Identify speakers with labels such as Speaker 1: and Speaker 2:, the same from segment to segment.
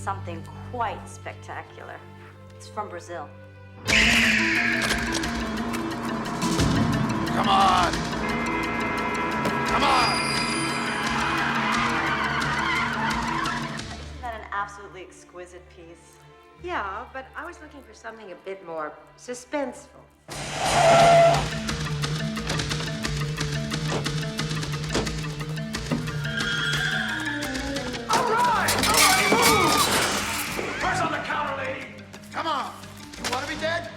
Speaker 1: something quite spectacular. It's from Brazil.
Speaker 2: Come on! Come on!
Speaker 1: Isn't that an absolutely exquisite piece?
Speaker 3: Yeah, but I was looking for something a bit more suspenseful.
Speaker 2: All right! Everybody move! First on the counter, lady! Come on! You want to be dead?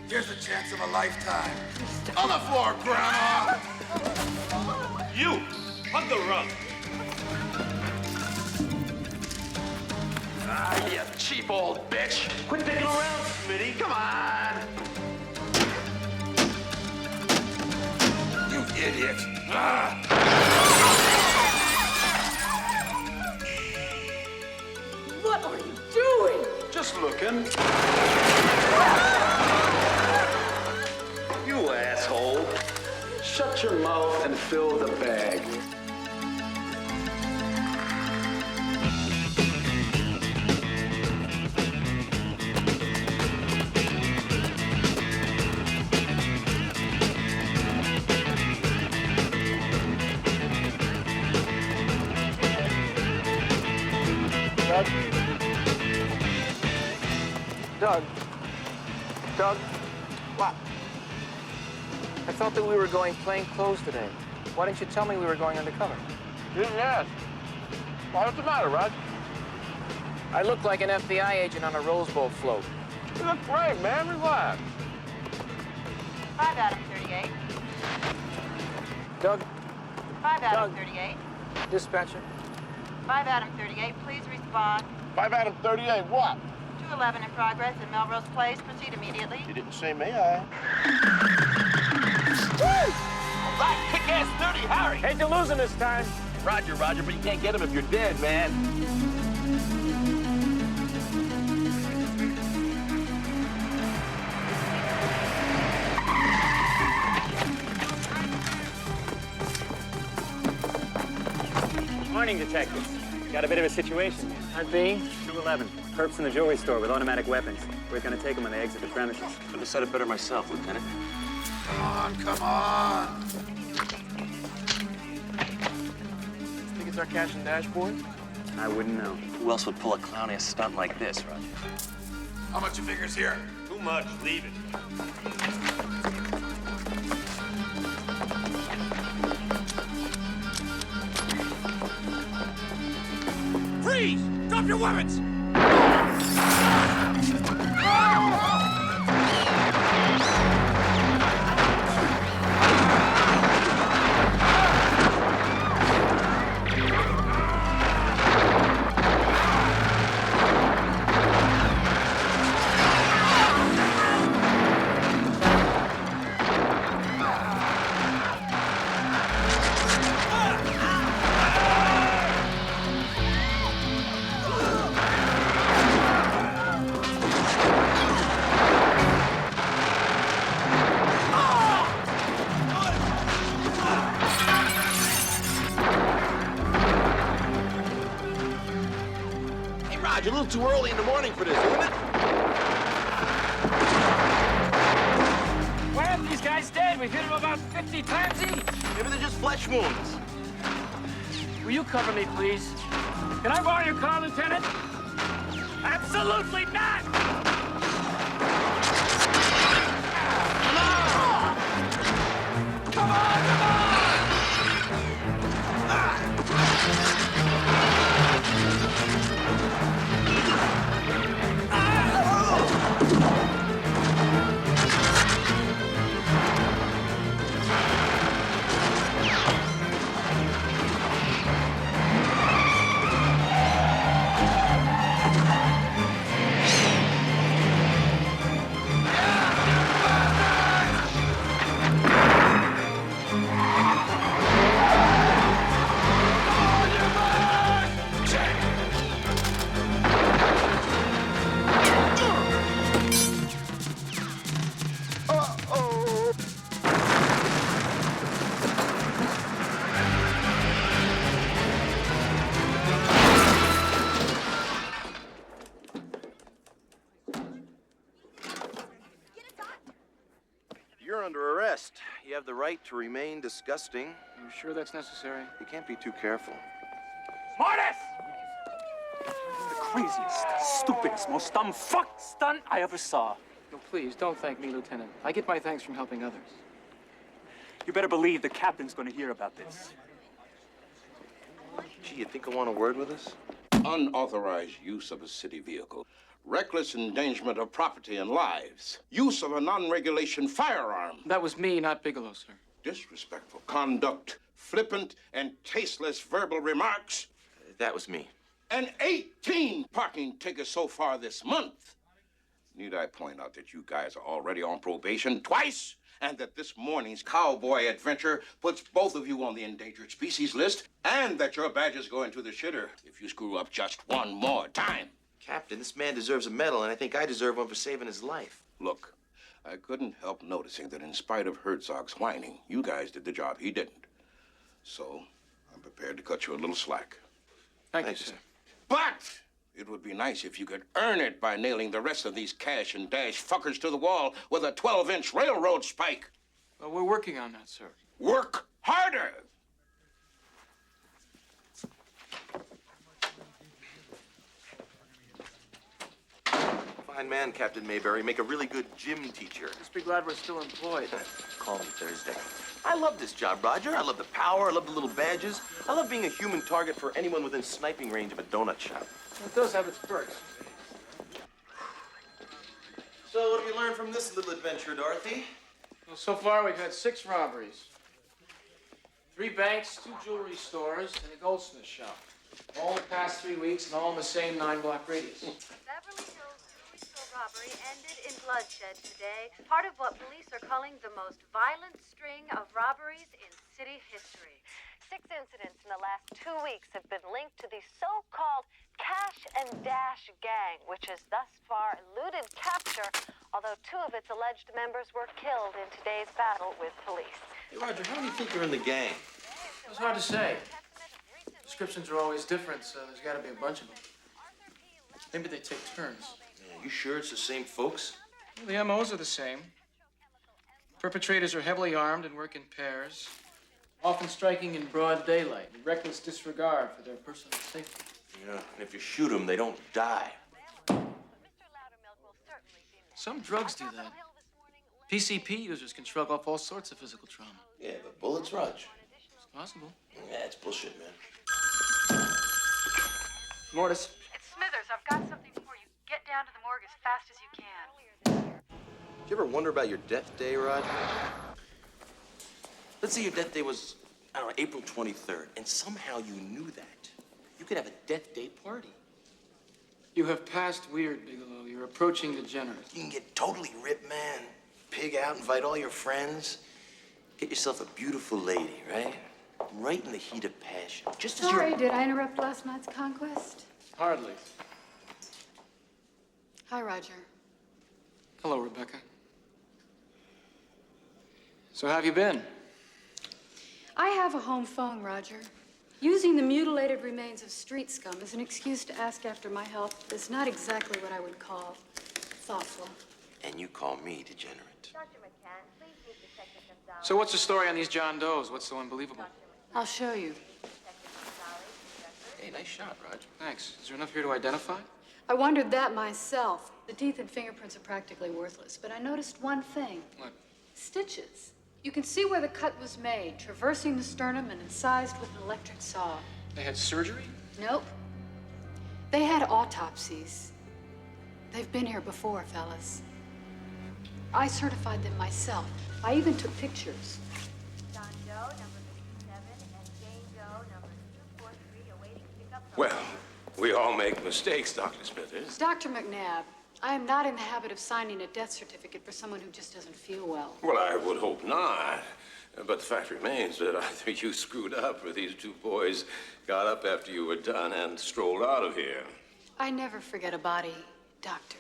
Speaker 2: Here's the chance of a lifetime. On the floor, Grandma!
Speaker 4: You! Hug the rug!
Speaker 2: Ah, you cheap old bitch!
Speaker 4: Quit dicking around, Smitty!
Speaker 2: Come on! You idiot! Ah.
Speaker 3: What are you doing?
Speaker 4: Just looking. You asshole. Shut your mouth and fill the bag.
Speaker 5: Doug, what? I thought that we were going plain clothes today. Why didn't you tell me we were going undercover?
Speaker 6: You didn't ask. Well, what's the matter, Rod?
Speaker 5: I look like an FBI agent on a Rose Bowl float.
Speaker 6: You look great, man. Relax.
Speaker 7: 5 Adam 38.
Speaker 5: Doug,
Speaker 7: 5 Adam
Speaker 5: Doug.
Speaker 7: 38.
Speaker 5: dispatcher.
Speaker 7: 5 Adam 38, please respond.
Speaker 6: 5 Adam 38, what?
Speaker 7: 211 in progress in Melrose Place. Proceed immediately.
Speaker 6: You didn't say may I.
Speaker 4: All right, kick-ass 30, Harry!
Speaker 5: Hate to lose him this time.
Speaker 4: Roger, but you can't get him if you're dead, man.
Speaker 8: Morning, detectives. Got a bit of a situation.
Speaker 5: I'd be
Speaker 8: 211. Perps in the jewelry store with automatic weapons. We're gonna take them when they exit the premises.
Speaker 4: Could have said it better myself, Lieutenant.
Speaker 2: Come on, come on!
Speaker 5: think it's our cash and dashboard.
Speaker 8: I wouldn't know.
Speaker 4: Who else would pull a clown-ass stunt like this, Roger?
Speaker 2: How much you figures here?
Speaker 4: Too much. Leave it.
Speaker 2: Freeze! Drop your weapons!
Speaker 4: A little too early in the morning for this, isn't it?
Speaker 5: Why aren't these guys dead? We've hit them about 50 times each.
Speaker 4: Maybe they're just flesh wounds.
Speaker 5: Will you cover me, please? Can I borrow your car, Lieutenant? Absolutely not!
Speaker 2: Come on, come on!
Speaker 9: arrest. You have the right to remain disgusting.
Speaker 5: Are you sure that's necessary?
Speaker 9: You can't be too careful.
Speaker 5: Smartest! The craziest, stupidest, most dumb fuck stunt I ever saw. No, please, don't thank me, Lieutenant. I get my thanks from helping others. You better believe the captain's gonna hear about this.
Speaker 9: Gee, you think he'll want a word with us?
Speaker 10: Unauthorized use of a city vehicle. Reckless endangerment of property and lives. Use of a non-regulation firearm.
Speaker 5: That was me, not Bigelow, sir.
Speaker 10: Disrespectful conduct. Flippant and tasteless verbal remarks.
Speaker 9: That was me.
Speaker 10: And 18 parking tickets so far this month. Need I point out that you guys are already on probation twice? And that this morning's cowboy adventure puts both of you on the endangered species list, and that your badges go into the shitter if you screw up just one more time.
Speaker 9: Captain, this man deserves a medal, and I think I deserve one for saving his life.
Speaker 10: Look, I couldn't help noticing that in spite of Herzog's whining, you guys did the job he didn't. So, I'm prepared to cut you a little slack.
Speaker 5: Thank you, sir.
Speaker 10: But it would be nice if you could earn it by nailing the rest of these cash and dash fuckers to the wall with a 12-inch railroad spike.
Speaker 5: Well, we're working on that, sir.
Speaker 10: Work harder!
Speaker 9: Fine man, Captain Mayberry. Make a really good gym teacher.
Speaker 5: Just be glad we're still employed.
Speaker 9: Call me Thursday. I love this job, Roger. I love the power. I love the little badges. I love being a human target for anyone within sniping range of a donut shop.
Speaker 5: It does have its perks.
Speaker 9: So what have you learned from this little adventure, Dorothy?
Speaker 5: Well, so far we've had 6 robberies. 3 banks, 2 jewelry stores, and a goldsmith shop. All in the past 3 weeks and all in the same 9-block radius.
Speaker 1: Beverly Hills jewelry store robbery ended in bloodshed today. Part of what police are calling the most violent string of robberies in city history. 6 incidents in the last 2 weeks have been linked to the so-called Cash and Dash gang, which has thus far eluded capture, although 2 of its alleged members were killed in today's battle with police.
Speaker 9: Hey, Roger, how do you think you're in the gang?
Speaker 5: It's hard to say. Descriptions are always different, so there's got to be a bunch of them. Maybe they take turns.
Speaker 9: Yeah, you sure it's the same folks?
Speaker 5: Well, the MOs are the same. Perpetrators are heavily armed and work in pairs, often striking in broad daylight with reckless disregard for their personal safety.
Speaker 9: Yeah, and if you shoot them, they don't die.
Speaker 5: Some drugs do that. PCP users can shrug off all sorts of physical trauma.
Speaker 9: Yeah, but bullets, Raj.
Speaker 5: It's possible.
Speaker 9: Yeah, it's bullshit, man.
Speaker 5: Mortis.
Speaker 7: It's Smithers. I've got something for you. Get down to the morgue as fast as you can.
Speaker 9: Did you ever wonder about your death day, Raj? Let's say your death day was, I don't know, April 23rd, and somehow you knew that. You could have a death day party.
Speaker 5: You have passed weird, Bigelow. You're approaching degenerate.
Speaker 9: You can get totally ripped, man. Pig out, invite all your friends. Get yourself a beautiful lady, right? Right in the heat of passion. Just as
Speaker 11: Sorry, did I interrupt last night's conquest?
Speaker 5: Hardly.
Speaker 11: Hi, Roger.
Speaker 5: Hello, Rebecca. So how have you been?
Speaker 11: I have a home phone, Roger. Using the mutilated remains of street scum as an excuse to ask after my health is not exactly what I would call thoughtful.
Speaker 9: And you call me degenerate.
Speaker 1: Dr. McCann, please meet Detective Gonzalez.
Speaker 5: So what's the story on these John Does? What's so unbelievable?
Speaker 11: I'll show you.
Speaker 9: Hey, nice shot, Raj.
Speaker 5: Thanks. Is there enough here to identify?
Speaker 11: I wondered that myself. The teeth and fingerprints are practically worthless, but I noticed one thing.
Speaker 5: What?
Speaker 11: Stitches. You can see where the cut was made, traversing the sternum and incised with an electric saw.
Speaker 5: They had surgery?
Speaker 11: Nope. They had autopsies. They've been here before, fellas. I certified them myself. I even took pictures.
Speaker 1: John Doe, number 57, and Jane Doe, number 243, awaiting pickup from...
Speaker 12: Well, we all make mistakes, Dr. Smithers.
Speaker 11: Dr. McNabb, I am not in the habit of signing a death certificate for someone who just doesn't feel well.
Speaker 12: Well, I would hope not. But the fact remains that either you screwed up or these 2 boys got up after you were done and strolled out of here.
Speaker 11: I never forget a body, Doctor.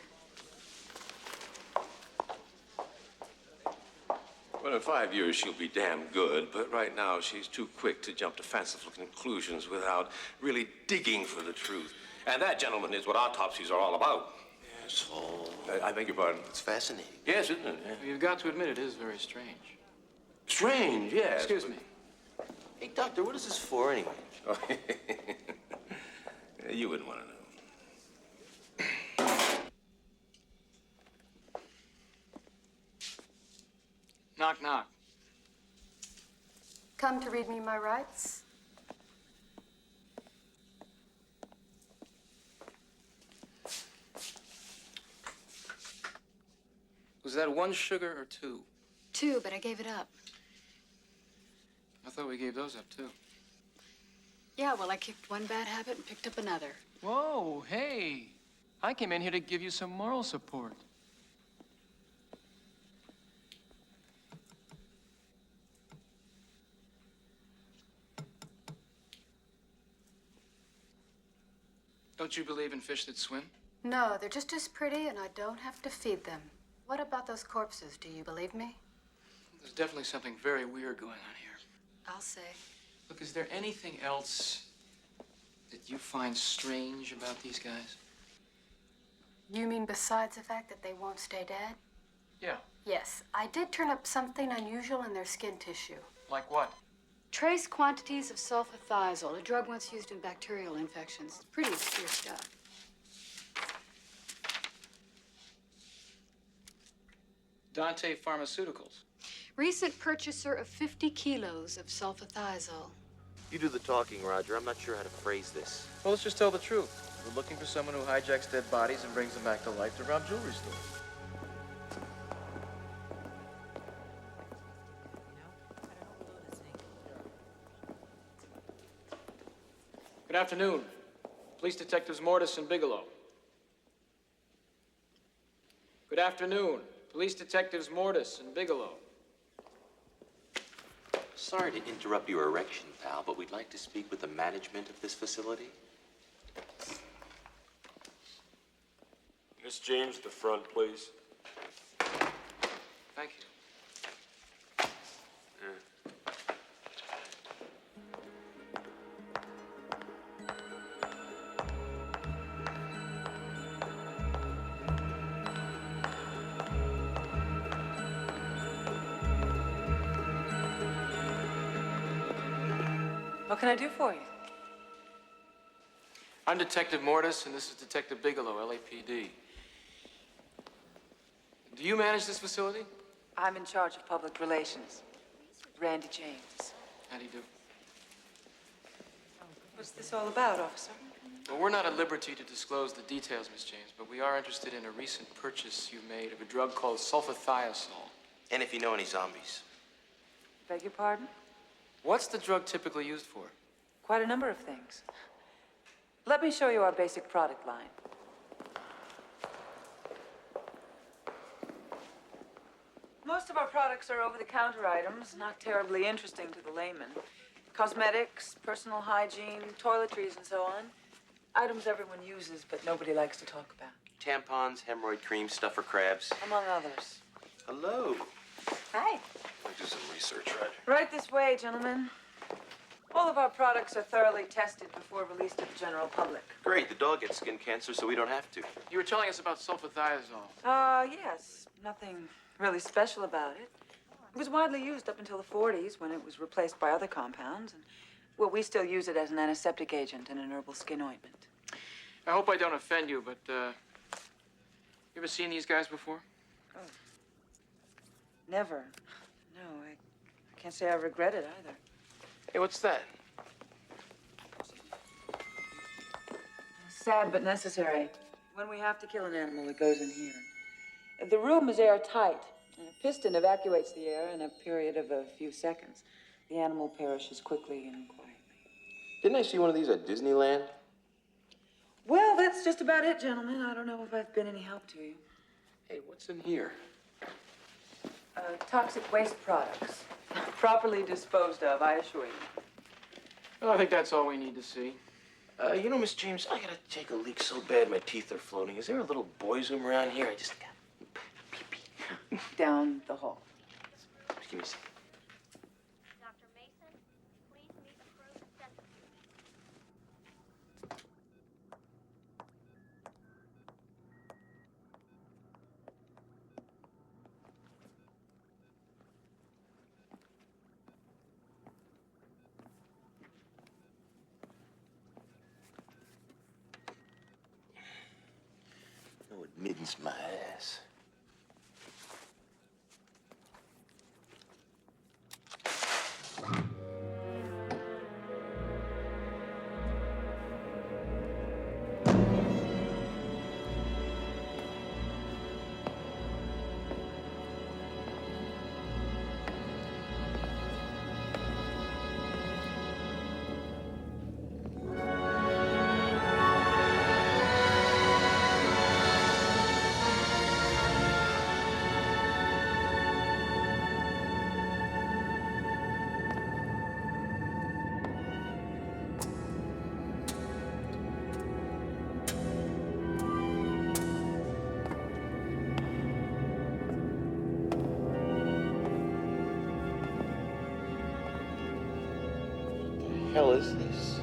Speaker 12: Well, in 5 years, she'll be damn good, but right now she's too quick to jump to fanciful conclusions without really digging for the truth. And that, gentlemen, is what autopsies are all about.
Speaker 9: Asshole.
Speaker 12: I beg your pardon?
Speaker 9: It's fascinating.
Speaker 12: Yes, isn't it? Yeah.
Speaker 5: You've got to admit it is very strange.
Speaker 9: Strange, yes.
Speaker 5: Excuse me.
Speaker 9: Hey, Doctor, what is this for anyway?
Speaker 12: Oh, you wouldn't want to know.
Speaker 5: Knock, knock.
Speaker 11: Come to read me my rights?
Speaker 5: Was that one sugar or two?
Speaker 11: Two, but I gave it up.
Speaker 5: I thought we gave those up, too.
Speaker 11: Yeah, well, I kicked one bad habit and picked up another.
Speaker 5: Whoa, hey. I came in here to give you some moral support. Don't you believe in fish that swim?
Speaker 11: No, they're just as pretty, and I don't have to feed them. What about those corpses? Do you believe me?
Speaker 5: There's definitely something very weird going on here.
Speaker 11: I'll say.
Speaker 5: Look, is there anything else that you find strange about these guys?
Speaker 11: You mean besides the fact that they won't stay dead?
Speaker 5: Yeah.
Speaker 11: Yes, I did turn up something unusual in their skin tissue.
Speaker 5: Like what?
Speaker 11: Trace quantities of sulfathiazole, a drug once used in bacterial infections. It's pretty obscure stuff.
Speaker 5: Dante Pharmaceuticals.
Speaker 11: Recent purchaser of 50 kilos of sulfathiazole.
Speaker 9: You do the talking, Roger. I'm not sure how to phrase this.
Speaker 13: Well, let's just tell the truth. We're looking for someone who hijacks dead bodies and brings them back to life to rob jewelry stores.
Speaker 5: Good afternoon. Police Detectives Mortis and Bigelow. Good afternoon. Police Detectives Mortis and Bigelow.
Speaker 9: Sorry to interrupt your erection, pal, but we'd like to speak with the management of this facility.
Speaker 14: Miss James, at the front, please.
Speaker 5: Thank you.
Speaker 15: What can I do for you?
Speaker 5: I'm Detective Mortis, and this is Detective Bigelow, LAPD. Do you manage this facility?
Speaker 15: I'm in charge of public relations. Randy James.
Speaker 5: How do you do?
Speaker 15: What's this all about, officer?
Speaker 5: Well, we're not at liberty to disclose the details, Miss James, but we are interested in a recent purchase you made of a drug called sulfathiazole.
Speaker 9: And if you know any zombies.
Speaker 15: Beg your pardon?
Speaker 5: What's the drug typically used for?
Speaker 15: Quite a number of things. Let me show you our basic product line. Most of our products are over-the-counter items, not terribly interesting to the layman. Cosmetics, personal hygiene, toiletries, and so on. Items everyone uses, but nobody likes to talk about.
Speaker 9: Tampons, hemorrhoid cream, stuffer crabs.
Speaker 15: Among others.
Speaker 9: Hello.
Speaker 15: Hi.
Speaker 9: I'll do some research, Roger.
Speaker 15: Right this way, gentlemen. All of our products are thoroughly tested before release to the general public.
Speaker 9: Great, the dog gets skin cancer, so we don't have to.
Speaker 5: You were telling us about sulfathiazole.
Speaker 15: Yes. Nothing really special about it. It was widely used up until the 40s when it was replaced by other compounds. And, well, we still use it as an antiseptic agent and an herbal skin ointment.
Speaker 5: I hope I don't offend you, but, you ever seen these guys before?
Speaker 15: Oh. Never. No, I can't say I regret it either.
Speaker 5: Hey, what's that?
Speaker 15: Sad but necessary. When we have to kill an animal, it goes in here. The room is airtight, and a piston evacuates the air in a period of a few seconds. The animal perishes quickly and quietly.
Speaker 9: Didn't I see one of these at Disneyland?
Speaker 15: Well, that's just about it, gentlemen. I don't know if I've been any help to you.
Speaker 5: Hey, what's in here?
Speaker 15: Toxic waste products. Properly disposed of, I assure you.
Speaker 5: Well, I think that's all we need to see.
Speaker 9: You know, Miss James, I gotta take a leak so bad my teeth are floating. Is there a little boys' room around here? I just got pee-pee.
Speaker 15: Down the hall.
Speaker 9: Just give me a second.
Speaker 1: Dr. Mason, please meet approved census.
Speaker 9: Mittens my ass. What the hell is this?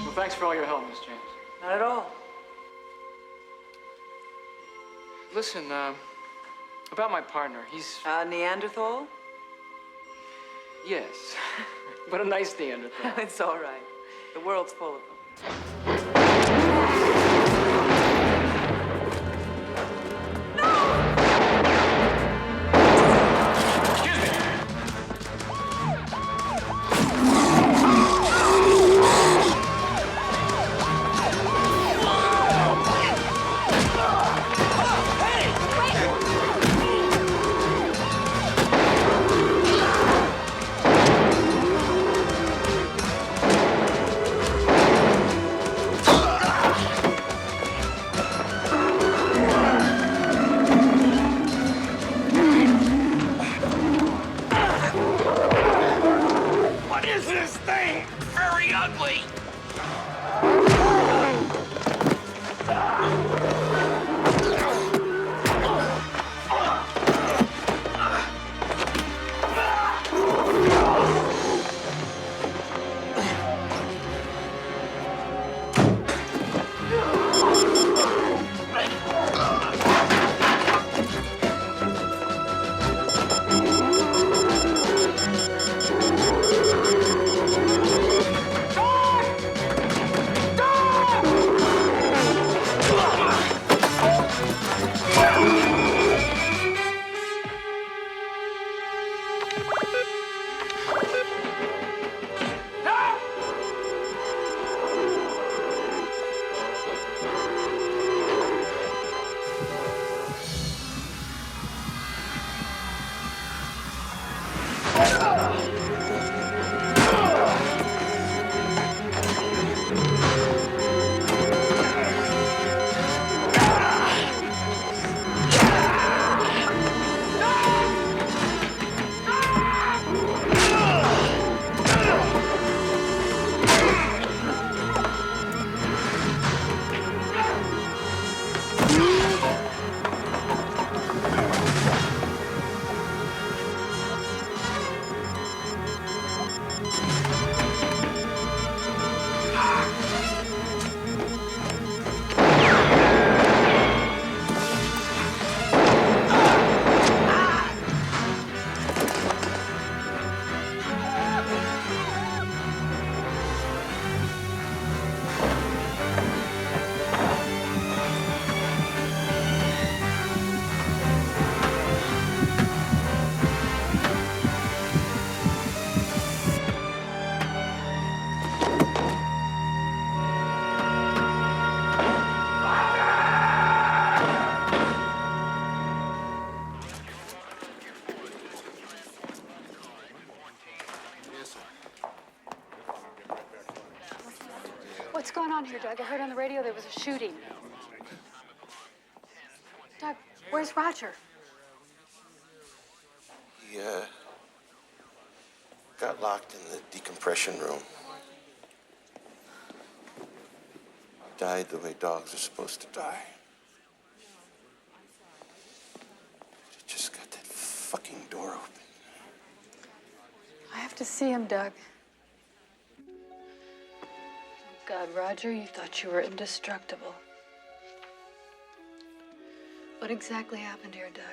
Speaker 5: Well, thanks for all your help, Miss James.
Speaker 15: Not at all.
Speaker 5: Listen, about my partner, he's...
Speaker 15: Neanderthal?
Speaker 5: Yes, but a nice Neanderthal.
Speaker 15: It's all right. The world's full of them.
Speaker 2: What is this thing? Very ugly.
Speaker 11: What's going on here, Doug? I heard on the radio there was a shooting. Doug, where's Roger?
Speaker 9: He, got locked in the decompression room. Died the way dogs are supposed to die. He just got that fucking door open.
Speaker 11: I have to see him, Doug. God, Roger, you thought you were indestructible. exactly happened here, Doug?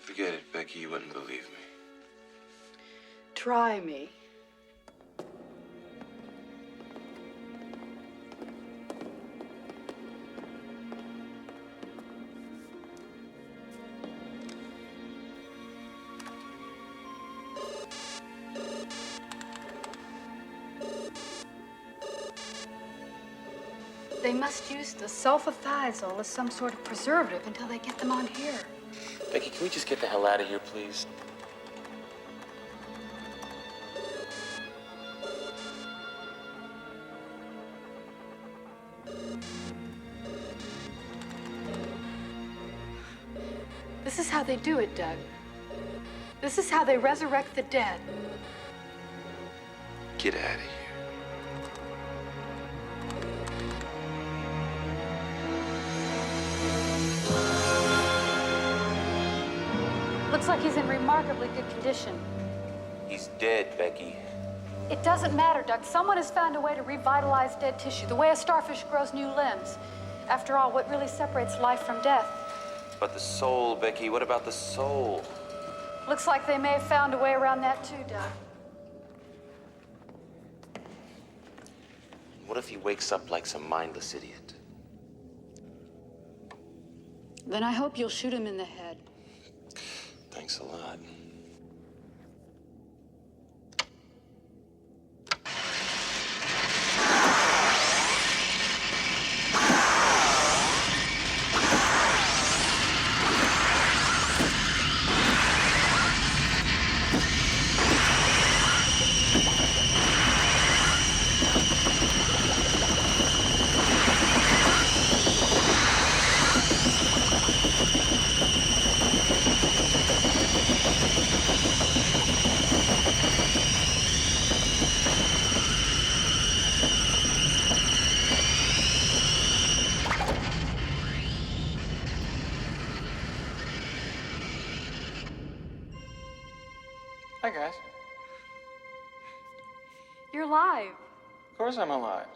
Speaker 9: Forget it, Becky. You wouldn't believe me.
Speaker 11: Try me. They must use the sulfathiazole as some sort of preservative until they get them on here.
Speaker 13: Becky, can we just get the hell out of here, please?
Speaker 11: This is how they do it, Doug. This is how they resurrect the dead.
Speaker 9: Get out of here.
Speaker 11: Looks like he's in remarkably good condition.
Speaker 9: He's dead, Becky.
Speaker 11: It doesn't matter, Doug. Someone has found a way to revitalize dead tissue, the way a starfish grows new limbs. After all, what really separates life from death?
Speaker 9: But the soul, Becky, what about the soul?
Speaker 11: Looks like they may have found a way around that too, Doug.
Speaker 9: What if he wakes up like some mindless idiot?
Speaker 11: Then I hope you'll shoot him in the head.
Speaker 9: Thanks a lot.
Speaker 5: Hi, guys.
Speaker 11: You're alive.
Speaker 5: Of course I'm alive.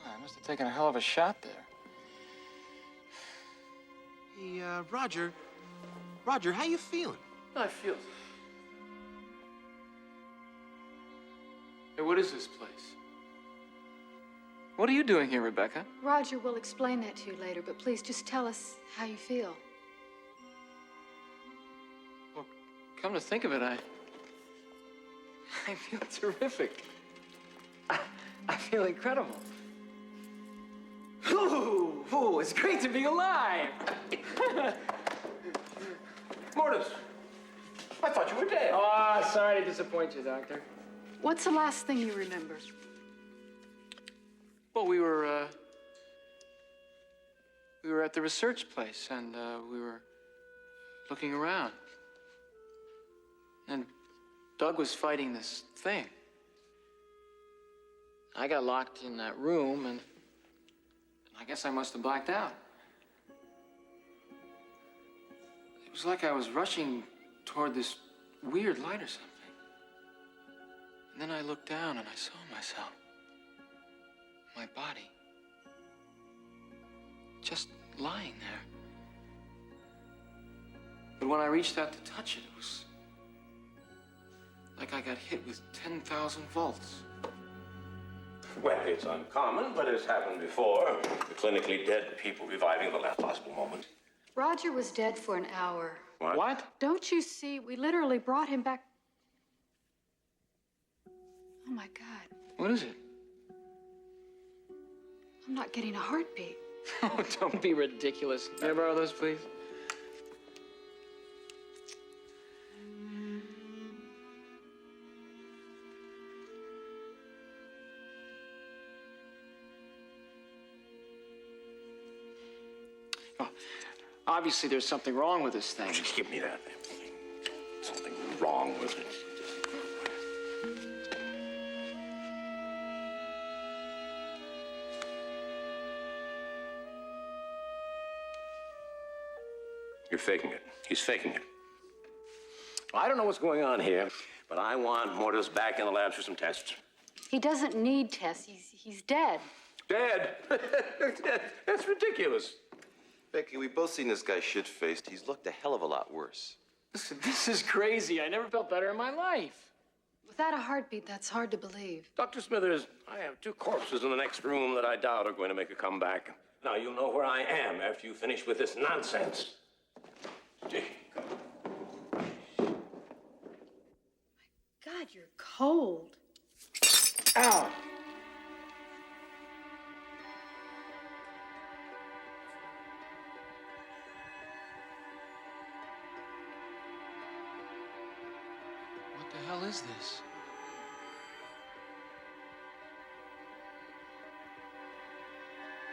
Speaker 5: Oh, I must have taken a hell of a shot there.
Speaker 9: Hey, Roger. Roger, how you feeling?
Speaker 5: I feel... Hey, what is this place? What are you doing here, Rebecca?
Speaker 11: Roger will explain that to you later, but please just tell us how you feel.
Speaker 5: Well, come to think of it, I feel terrific. I feel incredible. Ooh, it's great to be alive.
Speaker 12: Mortis, I thought you were dead.
Speaker 5: Oh, sorry to disappoint you, Doctor.
Speaker 11: What's the last thing you remember?
Speaker 5: Well, we were at the research place, and we were looking around. And Doug was fighting this thing. I got locked in that room, and I guess I must have blacked out. It was like I was rushing toward this weird light or something. And then I looked down, and I saw myself. My body. Just lying there. But when I reached out to touch it, it was like I got hit with 10,000 volts.
Speaker 12: Well, it's uncommon, but it's happened before. The clinically dead people reviving the last possible moment.
Speaker 11: Roger was dead for an hour.
Speaker 5: What?
Speaker 11: Don't you see? We literally brought him back. Oh, my God.
Speaker 5: What is it?
Speaker 11: I'm not getting a heartbeat.
Speaker 5: Oh, don't be ridiculous. Can I borrow those, please? Oh, obviously there's something wrong with this thing.
Speaker 12: Just give me that. Something wrong with it. You're faking it. He's faking it. I don't know what's going on here, but I want Mortis back in the labs for some tests.
Speaker 11: He doesn't need tests. He's dead.
Speaker 12: Dead? That's ridiculous.
Speaker 9: Becky, we've both seen this guy shit-faced. He's looked a hell of a lot worse.
Speaker 5: Listen, this is crazy. I never felt better in my life.
Speaker 11: Without a heartbeat, that's hard to believe.
Speaker 12: Dr. Smithers, I have 2 corpses in the next room that I doubt are going to make a comeback. Now, you'll know where I am after you finish with this nonsense. Gee.
Speaker 11: God, you're cold.
Speaker 5: Ow! What the hell is this?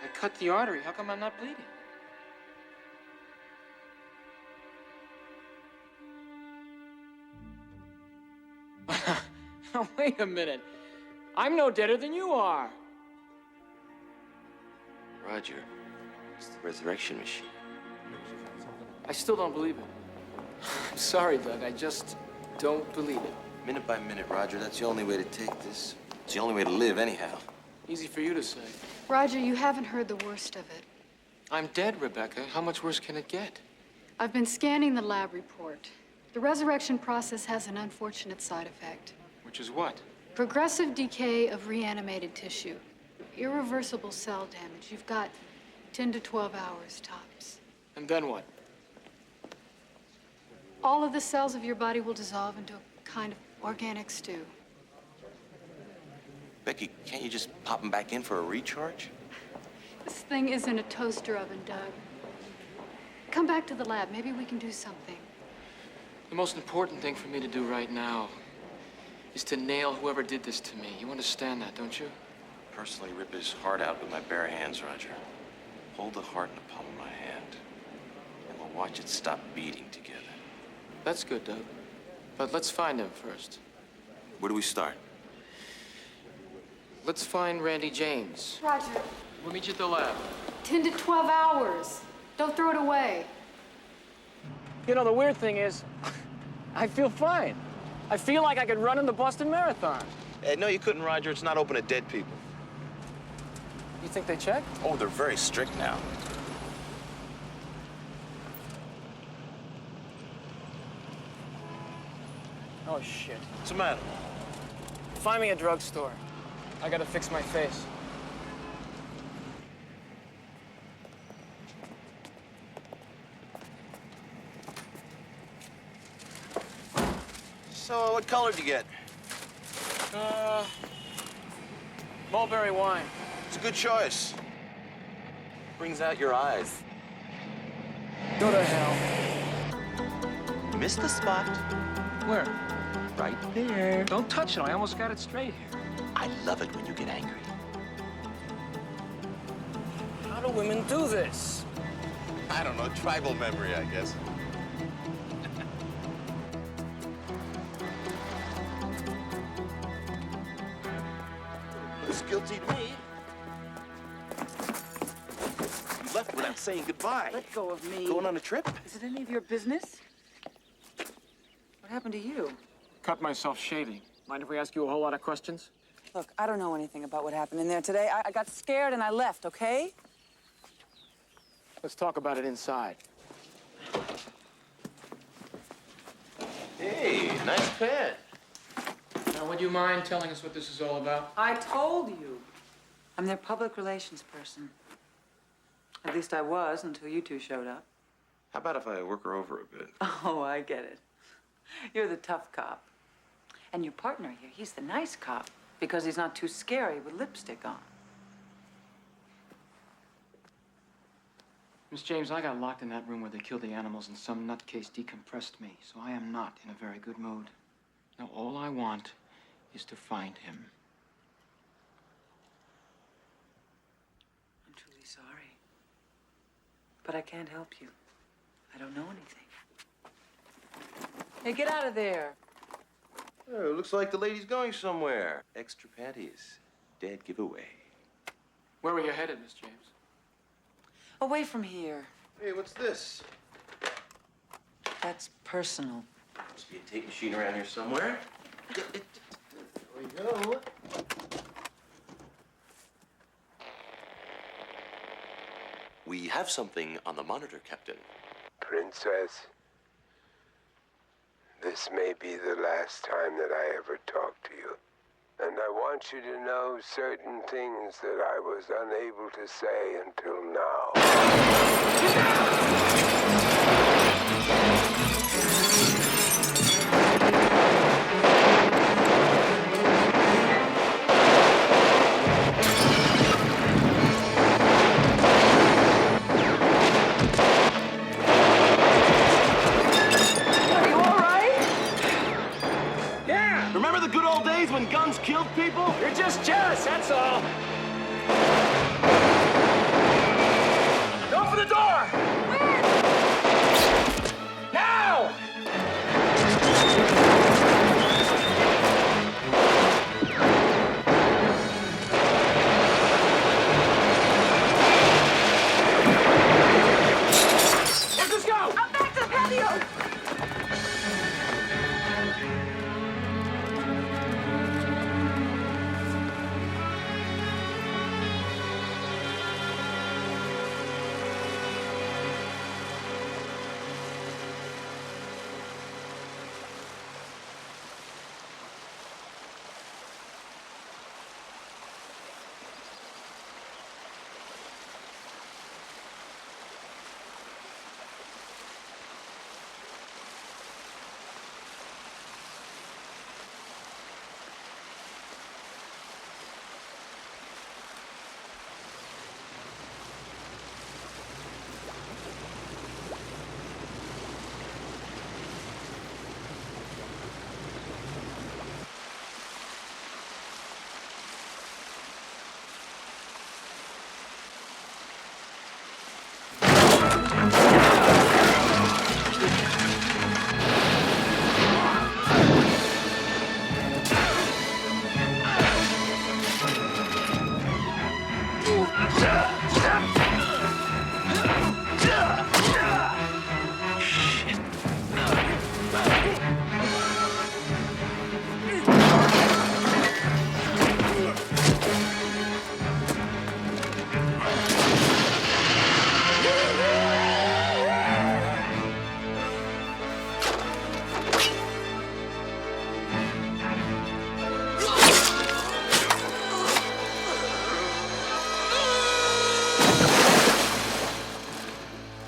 Speaker 5: I cut the artery. How come I'm not bleeding? Now, wait a minute. I'm no deader than you are.
Speaker 9: Roger, it's the resurrection machine.
Speaker 5: I still don't believe it. I'm sorry, Doug. I just don't believe it.
Speaker 9: Minute by minute, Roger, that's the only way to take this. It's the only way to live, anyhow.
Speaker 5: Easy for you to say.
Speaker 11: Roger, you haven't heard the worst of it.
Speaker 5: I'm dead, Rebecca. How much worse can it get?
Speaker 11: I've been scanning the lab report. The resurrection process has an unfortunate side effect.
Speaker 5: Which is what?
Speaker 11: Progressive decay of reanimated tissue. Irreversible cell damage. You've got 10 to 12 hours tops.
Speaker 5: And then what?
Speaker 11: All of the cells of your body will dissolve into a kind of organic stew.
Speaker 9: Becky, can't you just pop him back in for a recharge?
Speaker 11: This thing isn't a toaster oven, Doug. Come back to the lab. Maybe we can do something.
Speaker 5: The most important thing for me to do right now is to nail whoever did this to me. You understand that, don't you?
Speaker 9: Personally rip his heart out with my bare hands, Roger. Hold the heart in the palm of my hand, and we'll watch it stop beating together.
Speaker 5: That's good, Doug. But let's find him first.
Speaker 9: Where do we start?
Speaker 5: Let's find Randy James.
Speaker 11: Roger.
Speaker 5: We'll meet you at the lab.
Speaker 11: 10 to 12 hours. Don't throw it away.
Speaker 5: You know, the weird thing is, I feel fine. I feel like I could run in the Boston Marathon.
Speaker 9: No, you couldn't, Roger. It's not open to dead people.
Speaker 5: You think they check?
Speaker 9: Oh, they're very strict now.
Speaker 5: Oh, shit.
Speaker 9: What's the matter?
Speaker 5: Find me a drugstore. I gotta fix my face.
Speaker 9: So, what color did you get?
Speaker 5: Mulberry wine.
Speaker 9: It's a good choice. Brings out your eyes.
Speaker 5: Go to hell.
Speaker 9: You missed the spot.
Speaker 5: Where?
Speaker 9: Right there.
Speaker 5: Don't touch it. I almost got it straight here.
Speaker 9: I love it when you get angry.
Speaker 5: How do women do this?
Speaker 9: I don't know, tribal memory, I guess. It's guilty to me. You left without saying goodbye.
Speaker 15: Let go of me.
Speaker 9: Going on a trip?
Speaker 15: Is it any of your business? What happened to you?
Speaker 5: Cut myself shaving. Mind if we ask you a whole lot of questions?
Speaker 15: Look, I don't know anything about what happened in there today. I got scared and I left, okay?
Speaker 5: Let's talk about it inside.
Speaker 9: Hey, nice pen.
Speaker 5: Now, would you mind telling us what this is all about?
Speaker 15: I told you. I'm their public relations person. At least I was until you two showed up.
Speaker 9: How about if I work her over a bit?
Speaker 15: Oh, I get it. You're the tough cop. And your partner here, he's the nice cop because he's not too scary with lipstick on.
Speaker 5: Miss James, I got locked in that room where they killed the animals and some nutcase decompressed me, so I am not in a very good mood. Now, all I want is to find him.
Speaker 15: I'm truly sorry. But I can't help you. I don't know anything. Hey, get out of there.
Speaker 9: Oh, looks like the lady's going somewhere. Extra panties. Dead giveaway.
Speaker 5: Where were you headed, Miss James?
Speaker 15: Away from here.
Speaker 9: Hey, what's this?
Speaker 15: That's personal.
Speaker 9: Must be a tape machine around here somewhere. There we go. We have something on the monitor, Captain.
Speaker 14: Princess, this may be the last time that I ever talk to you. And I want you to know certain things that I was unable to say until
Speaker 5: Remember the good old days when guns killed people? You're just jealous, that's all. Go for the door! Where? Now! Let's just go!
Speaker 15: Up back to the patio!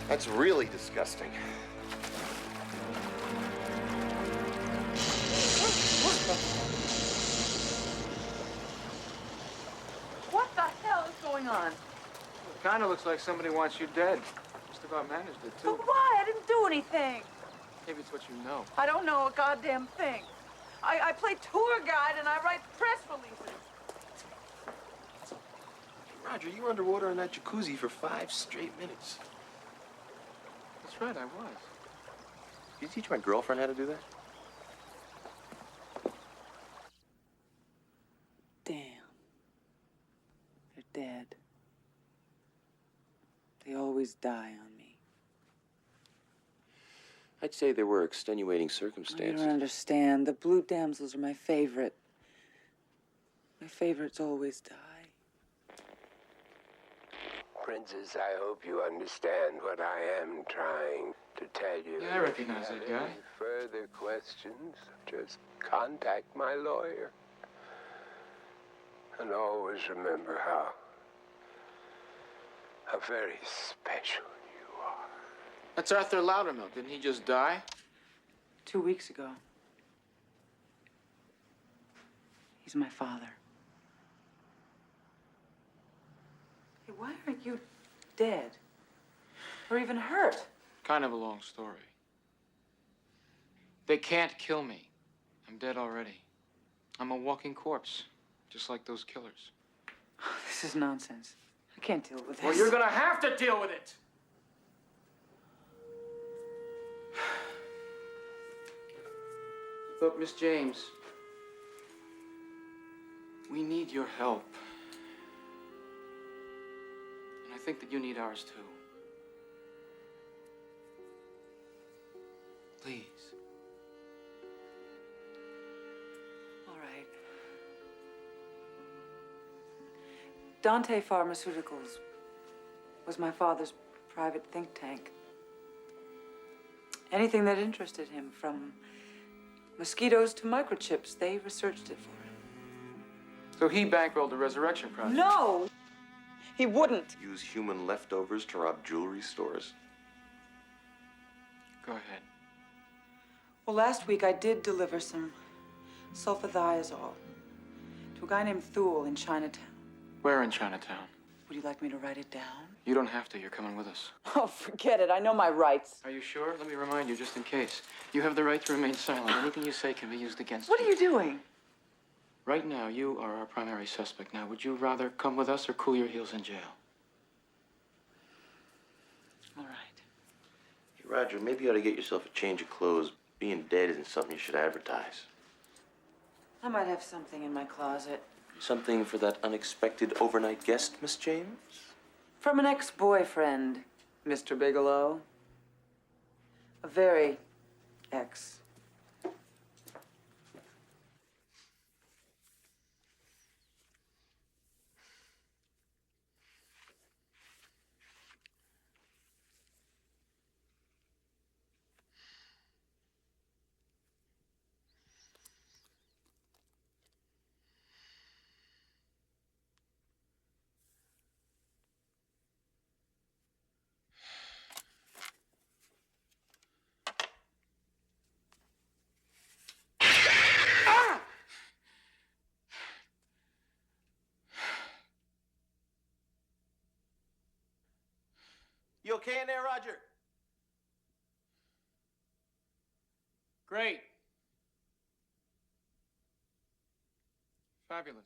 Speaker 9: That's really disgusting.
Speaker 15: What the hell is going on?
Speaker 5: It kind of looks like somebody wants you dead. Just about managed it, too.
Speaker 15: But why? I didn't do anything.
Speaker 5: Maybe it's what you know.
Speaker 15: I don't know a goddamn thing. I play tour guide and I write press releases.
Speaker 9: Roger, you were underwater in that jacuzzi for 5 straight minutes.
Speaker 5: That's right, I was.
Speaker 9: Did you teach my girlfriend how to do that?
Speaker 15: Damn. They're dead. They always die on me.
Speaker 9: I'd say there were extenuating
Speaker 15: You
Speaker 9: circumstances.
Speaker 15: don't understand. The blue damsels are my favorite. My favorites always die.
Speaker 14: Princess, I hope you understand what I am trying to tell you.
Speaker 5: Yeah, I recognize that guy.
Speaker 14: Any further questions? Just contact my lawyer. And always remember how very special you are.
Speaker 5: That's Arthur Loudermilk. Didn't he just die?
Speaker 15: 2 weeks ago. He's my father. Hey, why aren't you dead? Or even hurt?
Speaker 5: Kind of a long story. They can't kill me. I'm dead already. I'm a walking corpse, just like those killers.
Speaker 15: This is nonsense. I can't deal with this.
Speaker 5: Well, you're gonna have to deal with it! Look, Miss James, we need your help. And I think that you need ours, too. Please.
Speaker 15: All right. Dante Pharmaceuticals was my father's private think tank. Anything that interested him, from mosquitoes to microchips, they researched it for him.
Speaker 5: So he bankrolled the Resurrection Project?
Speaker 15: No! He wouldn't.
Speaker 9: Use human leftovers to rob jewelry stores?
Speaker 5: Go ahead.
Speaker 15: Well, last week I did deliver some sulfathiazole to a guy named Thule in Chinatown.
Speaker 5: Where in Chinatown?
Speaker 15: Would you like me to write it down?
Speaker 5: You don't have to. You're coming with us.
Speaker 15: Oh, forget it. I know my rights.
Speaker 5: Are you sure? Let me remind you, just in case. You have the right to remain silent. Anything you say can be used against you.
Speaker 15: What are you doing?
Speaker 5: Right now, you are our primary suspect. Now, would you rather come with us or cool your heels in jail?
Speaker 15: All right.
Speaker 9: Hey, Roger, maybe you ought to get yourself a change of clothes. Being dead isn't something you should advertise.
Speaker 15: I might have something in my closet.
Speaker 9: Something for that unexpected overnight guest, Miss James?
Speaker 15: From an ex-boyfriend, Mr. Bigelow. A very ex.
Speaker 9: You okay in there, Roger?
Speaker 5: Great. Fabulous.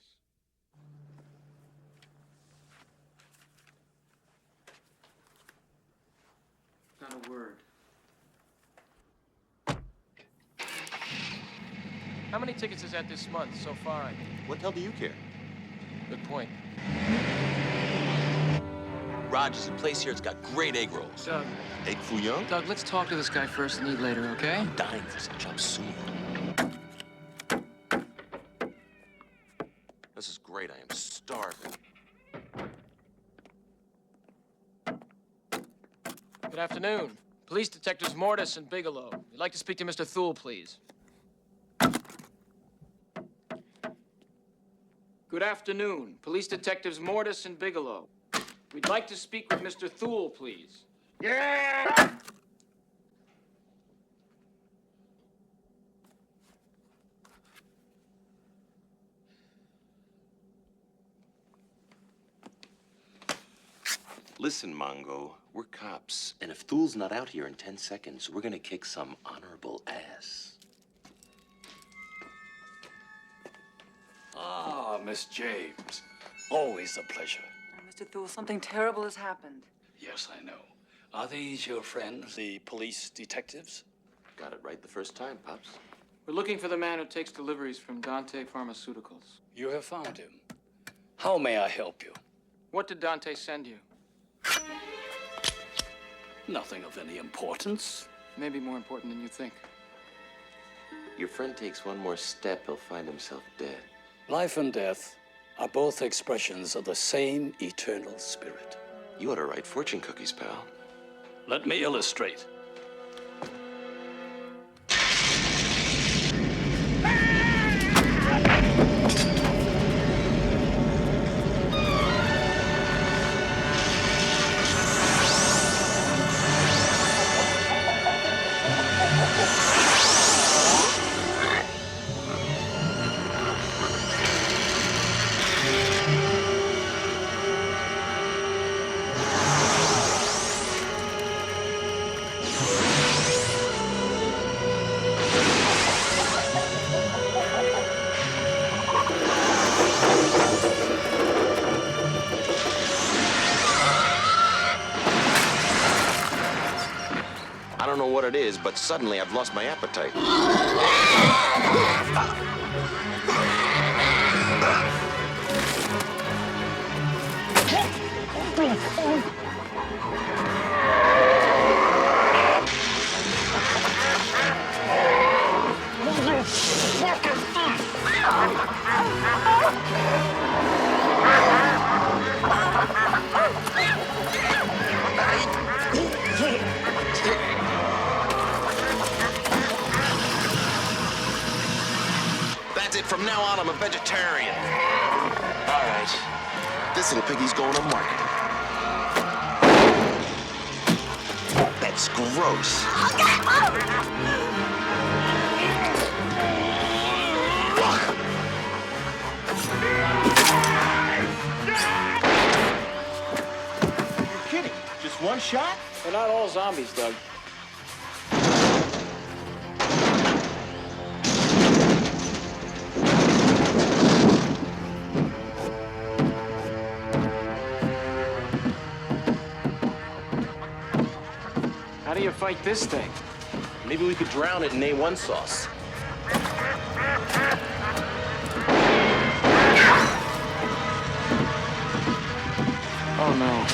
Speaker 5: Not a word. How many tickets is that this month so far?
Speaker 9: What the hell do you care?
Speaker 5: Good point.
Speaker 16: Roger's a place here. It's got great egg rolls.
Speaker 5: Doug.
Speaker 9: Egg foo young?
Speaker 5: Doug, let's talk to this guy first and eat later, okay?
Speaker 16: I'm dying for some chop suey. This is great. I am starving.
Speaker 5: Good afternoon. Police Detectives Mortis and Bigelow. We'd like to speak to Mr. Thule, please. Good afternoon. Police Detectives Mortis and Bigelow. We'd like to speak with Mr. Thule, please.
Speaker 2: Yeah!
Speaker 9: Listen, Mongo, we're cops, and if Thule's not out here in 10 seconds, we're gonna kick some honorable ass.
Speaker 17: Ah, Miss James. Always a pleasure.
Speaker 15: Mr. Thule, something terrible has happened.
Speaker 17: Yes, I know. Are these your friends, the police detectives?
Speaker 9: Got it right the first time, Pops.
Speaker 5: We're looking for the man who takes deliveries from Dante Pharmaceuticals.
Speaker 17: You have found him. How may I help you?
Speaker 5: What did Dante send you?
Speaker 17: Nothing of any importance.
Speaker 5: Maybe more important than you think.
Speaker 9: Your friend takes one more step, he'll find himself dead.
Speaker 17: Life and death are both expressions of the same eternal spirit.
Speaker 9: You ought to write fortune cookies, pal.
Speaker 17: Let me illustrate.
Speaker 9: I don't know what it is, but suddenly I've lost my appetite.
Speaker 16: now on, I'm a vegetarian. All right. This little piggy's going to market. That's gross.
Speaker 13: You're kidding. Just one shot?
Speaker 5: They're not all zombies, Doug. How do you fight this thing?
Speaker 16: Maybe we could drown it in A1 sauce.
Speaker 5: Oh, no.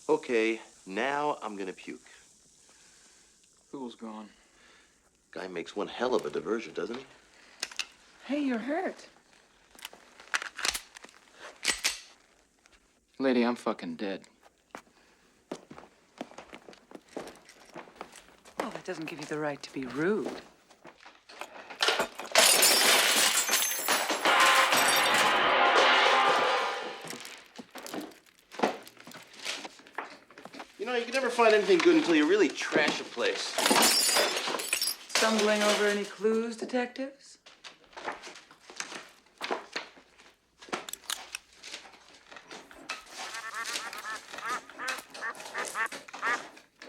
Speaker 9: Okay, now I'm gonna puke.
Speaker 5: Who's gone?
Speaker 9: Guy makes one hell of a diversion, doesn't he?
Speaker 15: Hey, you're hurt.
Speaker 5: Lady, I'm fucking dead.
Speaker 15: Well, that doesn't give you the right to be rude.
Speaker 9: You know, you can never find anything good until you really trash a place.
Speaker 15: Stumbling over any clues, detectives?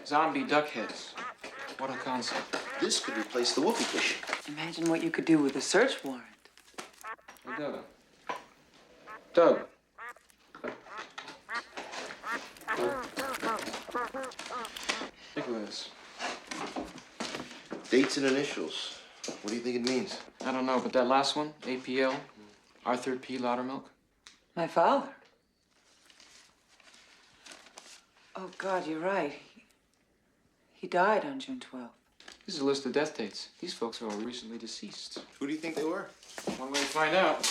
Speaker 5: Zombie duck heads. What a concept.
Speaker 9: This could replace the whoopee cushion.
Speaker 15: Imagine what you could do with a search warrant.
Speaker 5: Hey, Doug. Doug. Look at this.
Speaker 9: Dates and initials. What do you think it means?
Speaker 5: I don't know, but that last one, APL, Arthur P. Loudermilk.
Speaker 15: My father. Oh, God, you're right. He died on June 12th.
Speaker 5: This is a list of death dates. These folks are all recently deceased.
Speaker 9: Who do you think they were?
Speaker 5: One way to find out.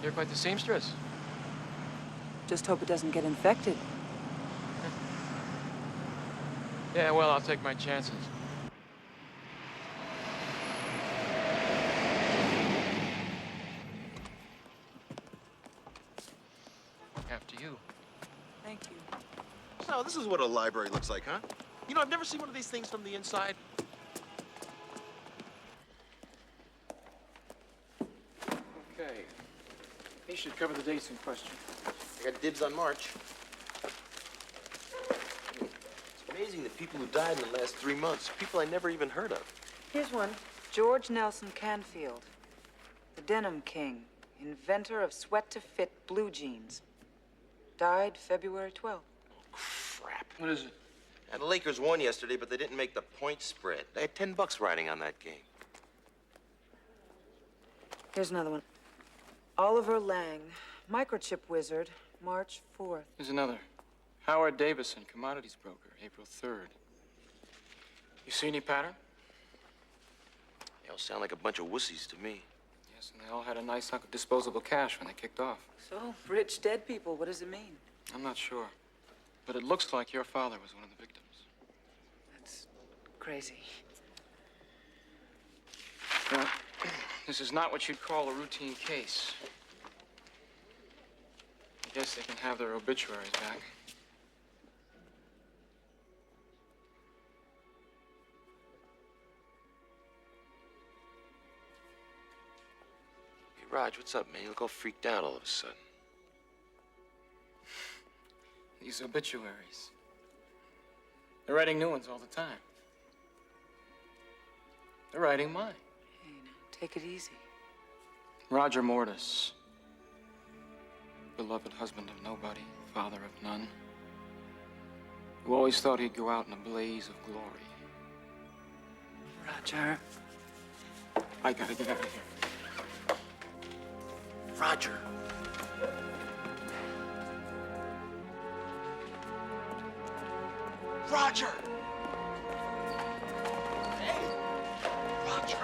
Speaker 5: You're quite the seamstress.
Speaker 15: Just hope it doesn't get infected.
Speaker 5: Yeah, well, I'll take my chances. After you.
Speaker 15: Thank you.
Speaker 16: So this is what a library looks like, huh? You know, I've never seen one of these things from the inside.
Speaker 5: Okay. He should cover the dates in question.
Speaker 9: I got dibs on March. It's amazing the people who died in the last 3 months. People I never even heard of.
Speaker 15: Here's one. George Nelson Canfield, the denim king, inventor of sweat-to-fit blue jeans. Died February 12th.
Speaker 9: Crap.
Speaker 5: What is it?
Speaker 9: And the Lakers won yesterday, but they didn't make the point spread. They had $10 riding on that game.
Speaker 15: Here's another one. Oliver Lang, microchip wizard, March 4th.
Speaker 5: Here's another. Howard Davison, commodities broker, April 3rd. You see any pattern?
Speaker 9: They all sound like a bunch of wussies to me.
Speaker 5: Yeah, Yes, and they all had a nice hunk of disposable cash when they kicked off.
Speaker 15: So, rich dead people, what does it mean?
Speaker 5: I'm not sure. But it looks like your father was one of the victims.
Speaker 15: That's crazy.
Speaker 5: Well, this is not what you'd call a routine case. I guess they can have their obituaries back.
Speaker 12: Hey, Raj, what's up, man? You look all freaked out all of a sudden.
Speaker 5: These obituaries. They're writing new ones all the time. They're writing mine.
Speaker 15: Hey, now, take it easy.
Speaker 5: Roger Mortis. Beloved husband of nobody, father of none. Who always thought he'd go out in a blaze of glory.
Speaker 15: Roger.
Speaker 5: I gotta get out of here.
Speaker 12: Roger. Roger! Hey! Roger!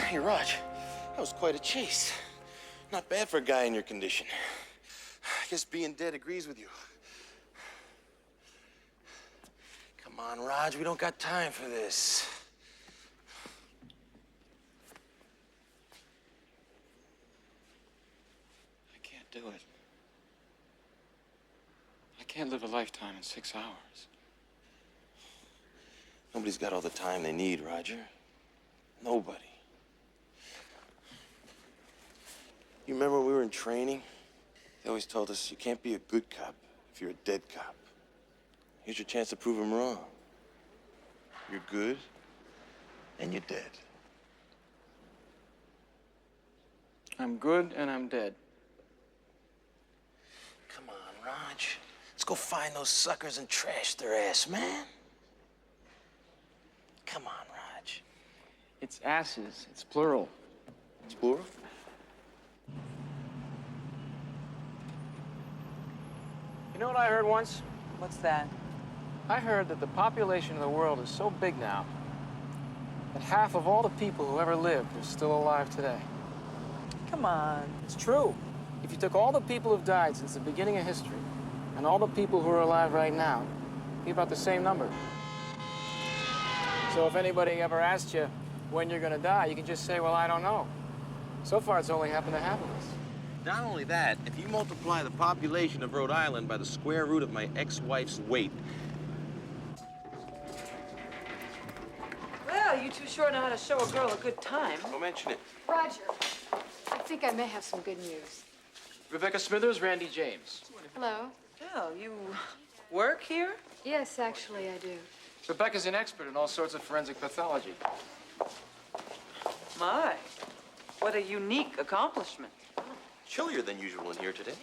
Speaker 9: Hey, Raj, that was quite a chase. Not bad for a guy in your condition. I guess being dead agrees with you. Come on, Raj, we don't got time for this.
Speaker 5: I can't do it. I can't live a lifetime in 6 hours.
Speaker 9: Nobody's got all the time they need, Roger. Nobody. You remember when we were in training? They always told us you can't be a good cop if you're a dead cop. Here's your chance to prove them wrong. You're good, and you're dead.
Speaker 5: I'm good and I'm dead.
Speaker 9: Come on, Raj. Let's go find those suckers and trash their ass, man. Come on, Raj.
Speaker 5: It's asses. It's plural.
Speaker 9: It's plural?
Speaker 5: You know what I heard once?
Speaker 15: What's that?
Speaker 5: I heard that the population of the world is so big now that half of all the people who ever lived are still alive today.
Speaker 15: Come on.
Speaker 5: It's true. If you took all the people who've died since the beginning of history and all the people who are alive right now, it'd be about the same number. So if anybody ever asked you when you're gonna die, you can just say, well, I don't know. So far, it's only happened to half of us.
Speaker 9: Not only that, if you multiply the population of Rhode Island by the square root of my ex-wife's weight.
Speaker 15: Well, you two sure know how to show a girl a good time.
Speaker 9: Don't mention it.
Speaker 11: Roger, I think I may have some good news.
Speaker 5: Rebecca Smithers, Randy James.
Speaker 11: Hello?
Speaker 15: Well, you work here?
Speaker 11: Yes, actually, I do.
Speaker 5: Rebecca's an expert in all sorts of forensic pathology.
Speaker 15: My, what a unique accomplishment.
Speaker 9: Chillier than usual in here today.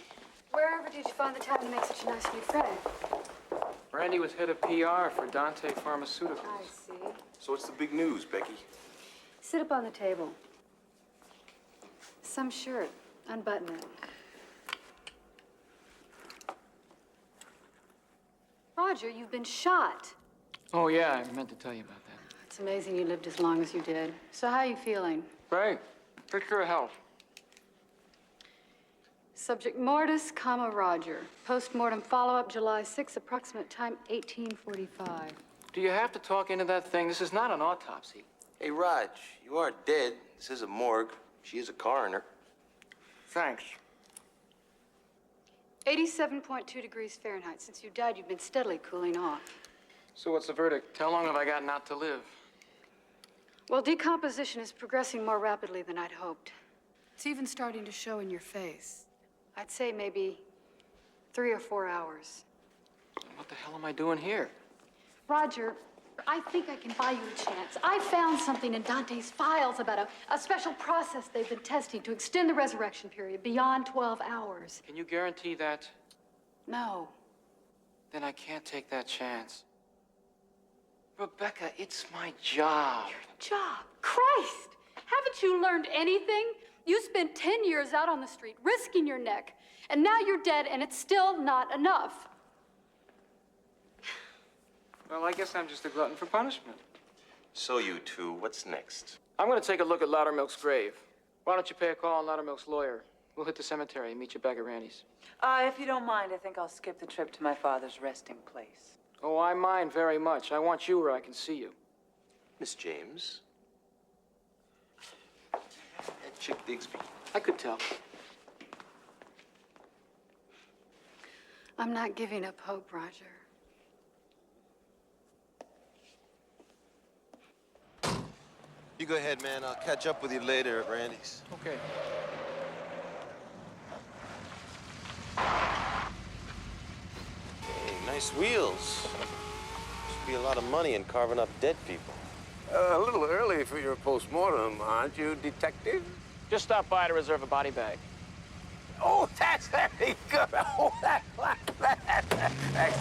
Speaker 11: Wherever did you find the time to make such a nice new friend?
Speaker 5: Randy was head of PR for Dante Pharmaceuticals.
Speaker 11: I see.
Speaker 9: So what's the big news, Becky?
Speaker 11: Sit up on the table. Some shirt. Unbutton it. Roger, you've been shot.
Speaker 5: Oh, yeah, I meant to tell you about that.
Speaker 11: It's amazing you lived as long as you did. So how are you feeling?
Speaker 5: Great. Picture of health.
Speaker 11: Subject Mortis, Roger. Post-mortem follow-up July 6, approximate time 1845.
Speaker 5: Do you have to talk into that thing? This is not an autopsy.
Speaker 9: Hey, Raj, you are dead. This is a morgue. She is a coroner.
Speaker 5: Thanks.
Speaker 11: 87.2 degrees Fahrenheit. Since you died, you've been steadily cooling off.
Speaker 5: So what's the verdict? How long have I got not to live?
Speaker 11: Well, decomposition is progressing more rapidly than I'd hoped. It's even starting to show in your face. I'd say maybe 3 or 4 hours.
Speaker 5: What the hell am I doing here?
Speaker 11: Roger, I think I can buy you a chance. I found something in Dante's files about a special process they've been testing to extend the resurrection period beyond 12 hours.
Speaker 5: Can you guarantee that?
Speaker 11: No.
Speaker 5: Then I can't take that chance. Rebecca, it's my job.
Speaker 11: Your job? Christ! Haven't you learned anything? You spent 10 years out on the street, risking your neck, and now you're dead, and it's still not enough.
Speaker 5: Well, I guess I'm just a glutton for punishment.
Speaker 9: So you two, what's next?
Speaker 5: I'm gonna take a look at Loudermilk's grave. Why don't you pay a call on Loudermilk's lawyer? We'll hit the cemetery and meet you back at Randy's.
Speaker 15: If you don't mind, I think I'll skip the trip to my father's resting place.
Speaker 5: Oh, I mind very much. I want you where I can see you.
Speaker 9: Miss James? That chick digs me.
Speaker 5: I could tell.
Speaker 11: I'm not giving up hope, Roger.
Speaker 9: You go ahead, man. I'll catch up with you later at Randy's.
Speaker 5: Okay.
Speaker 9: Hey, nice wheels. Must be a lot of money in carving up dead people.
Speaker 14: A little early for your postmortem, aren't you, detective?
Speaker 5: Just stop by to reserve a body bag.
Speaker 14: Oh, that's very good. Oh, that. Excellent.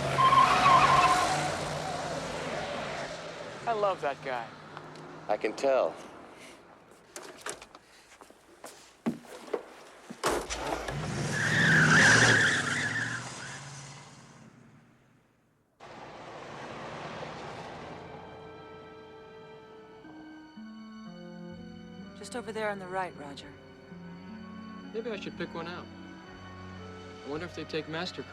Speaker 5: I love that guy.
Speaker 9: I can tell.
Speaker 15: Just over there on the right, Roger.
Speaker 5: Maybe I should pick one out. I wonder if they take MasterCard.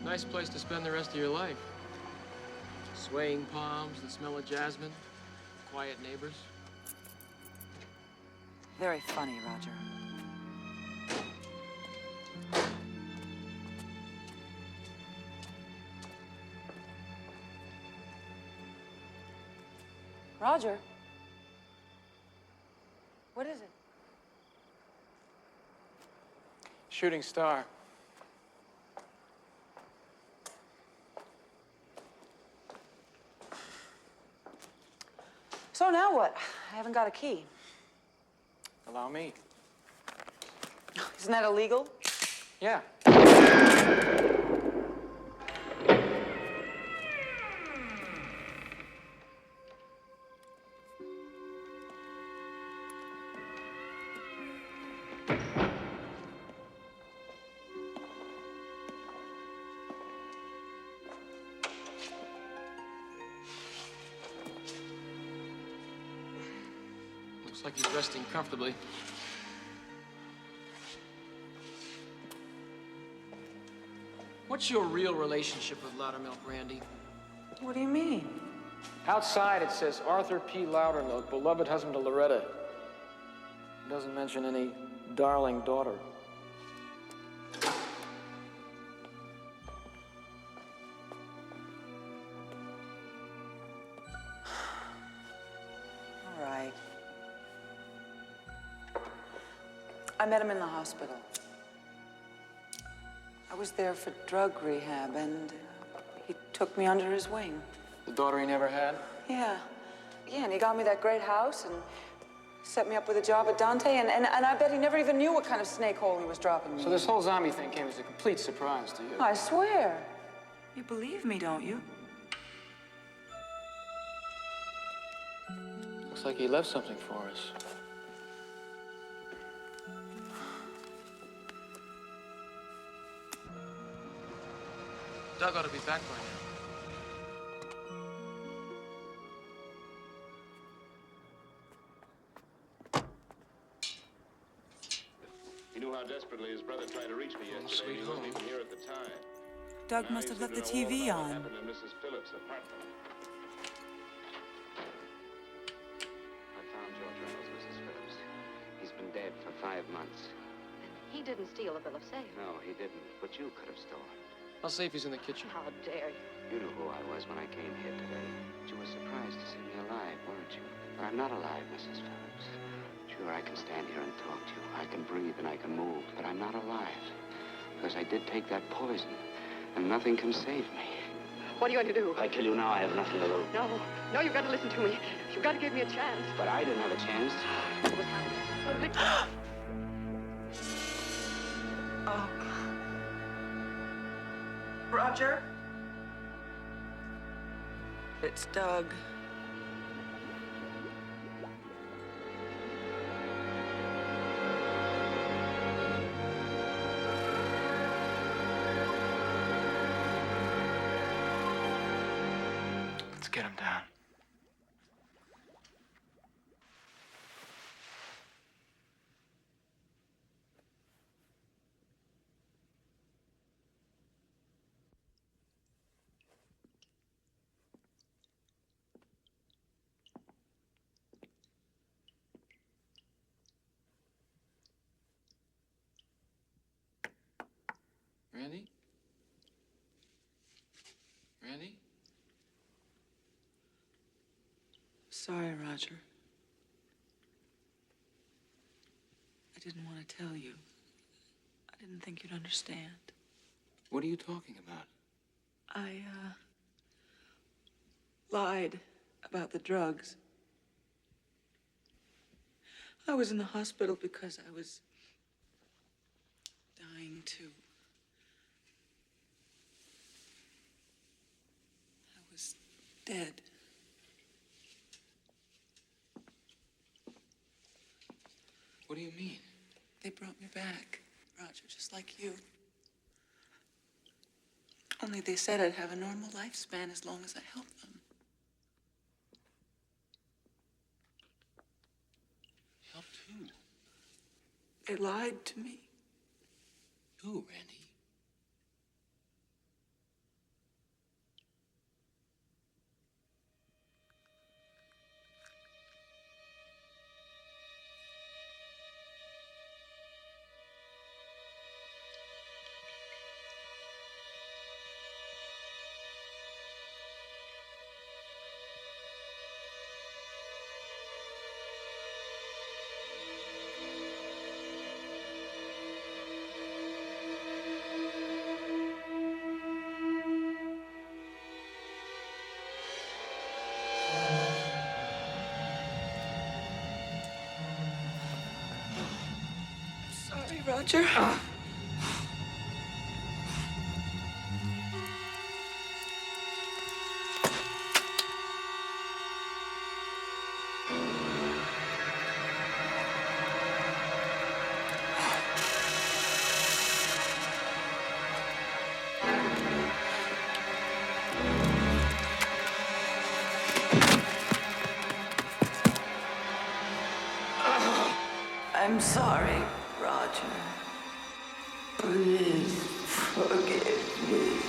Speaker 5: Nice place to spend the rest of your life. Swaying palms, the smell of jasmine, quiet neighbors.
Speaker 15: Very funny, Roger. Roger? What is it?
Speaker 5: Shooting star.
Speaker 15: So now what? I haven't got a key.
Speaker 5: Allow me.
Speaker 15: Isn't that illegal?
Speaker 5: Yeah. Looks like he's resting comfortably. What's your real relationship with Loudermilk, Randy?
Speaker 15: What do you mean?
Speaker 5: Outside it says Arthur P. Loudermilk, beloved husband to Loretta. It doesn't mention any darling daughter.
Speaker 15: All right. I met him in the hospital. I was there for drug rehab, and he took me under his wing.
Speaker 5: The daughter he never had?
Speaker 15: Yeah. Yeah, and he got me that great house and set me up with a job at Dante, and I bet he never even knew what kind of snake hole he was dropping me
Speaker 5: So this whole zombie thing came as a complete surprise to you.
Speaker 15: I swear. You believe me, don't you?
Speaker 5: Looks like he left something for us. Doug ought to be back by now.
Speaker 18: He knew how desperately his brother tried to reach me yesterday. He wasn't even here at the time.
Speaker 15: Doug must have left the TV on.
Speaker 18: Happened in Mrs. Phillips' apartment.
Speaker 19: I found George Reynolds, Mrs. Phillips. He's been dead for 5 months.
Speaker 1: He didn't steal the bill of sale.
Speaker 19: No, he didn't. But you could have stolen.
Speaker 5: I'll see if he's in the kitchen.
Speaker 1: How dare you?
Speaker 19: You knew who I was when I came here today. But you were surprised to see me alive, weren't you? But I'm not alive, Mrs. Phillips. Sure, I can stand here and talk to you. I can breathe and I can move. But I'm not alive. Because I did take that poison. And nothing can save me.
Speaker 1: What are you going to do?
Speaker 19: If I kill you now, I have nothing to lose.
Speaker 1: No, you've got to listen to me. You've got to give me a chance.
Speaker 19: But I didn't have a chance.
Speaker 1: It was how...
Speaker 15: Oh, God. Roger? It's Doug.
Speaker 5: get him down. Randy? Randy?
Speaker 15: Sorry, Roger. I didn't want to tell you. I didn't think you'd understand.
Speaker 5: What are you talking about?
Speaker 15: I, lied about the drugs. I was in the hospital because I was dying too. I was dead.
Speaker 5: What do you mean?
Speaker 15: They brought me back, Roger, just like you. Only they said I'd have a normal lifespan as long as I helped them.
Speaker 5: Helped who?
Speaker 15: They lied to me.
Speaker 5: Who, Randy?
Speaker 15: Sorry, Roger. I'm sorry, Roger. Please forgive me.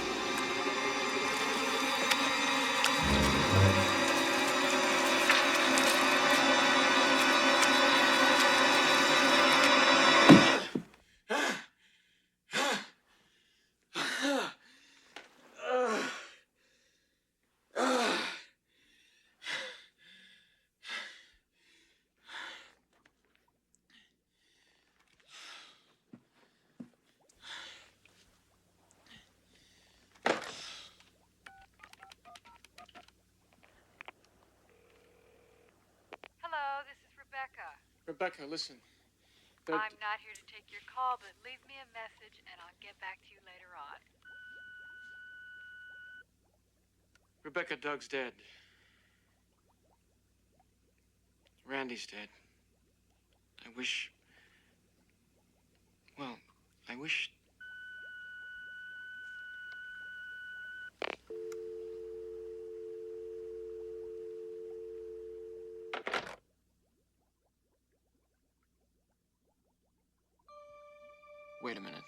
Speaker 1: Hello, this is Rebecca.
Speaker 5: Rebecca, listen.
Speaker 1: I'm not here to take your call, but leave me a message and I'll get back to you later on.
Speaker 5: Rebecca, Doug's dead. Randy's dead. I wish... Well, I wish... Wait a minute.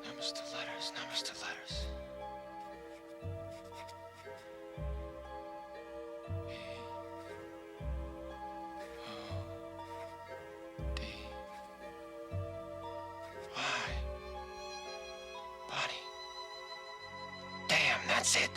Speaker 5: Numbers to letters, numbers to letters. Body. Damn, that's it.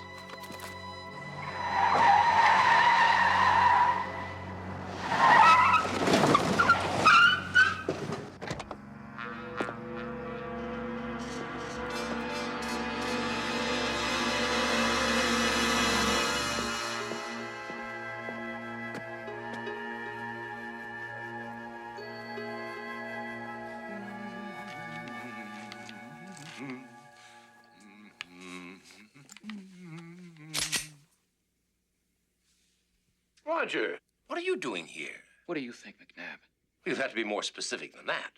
Speaker 12: Roger, what are you doing here?
Speaker 5: What do you think, McNabb?
Speaker 12: You'd have to be more specific than that.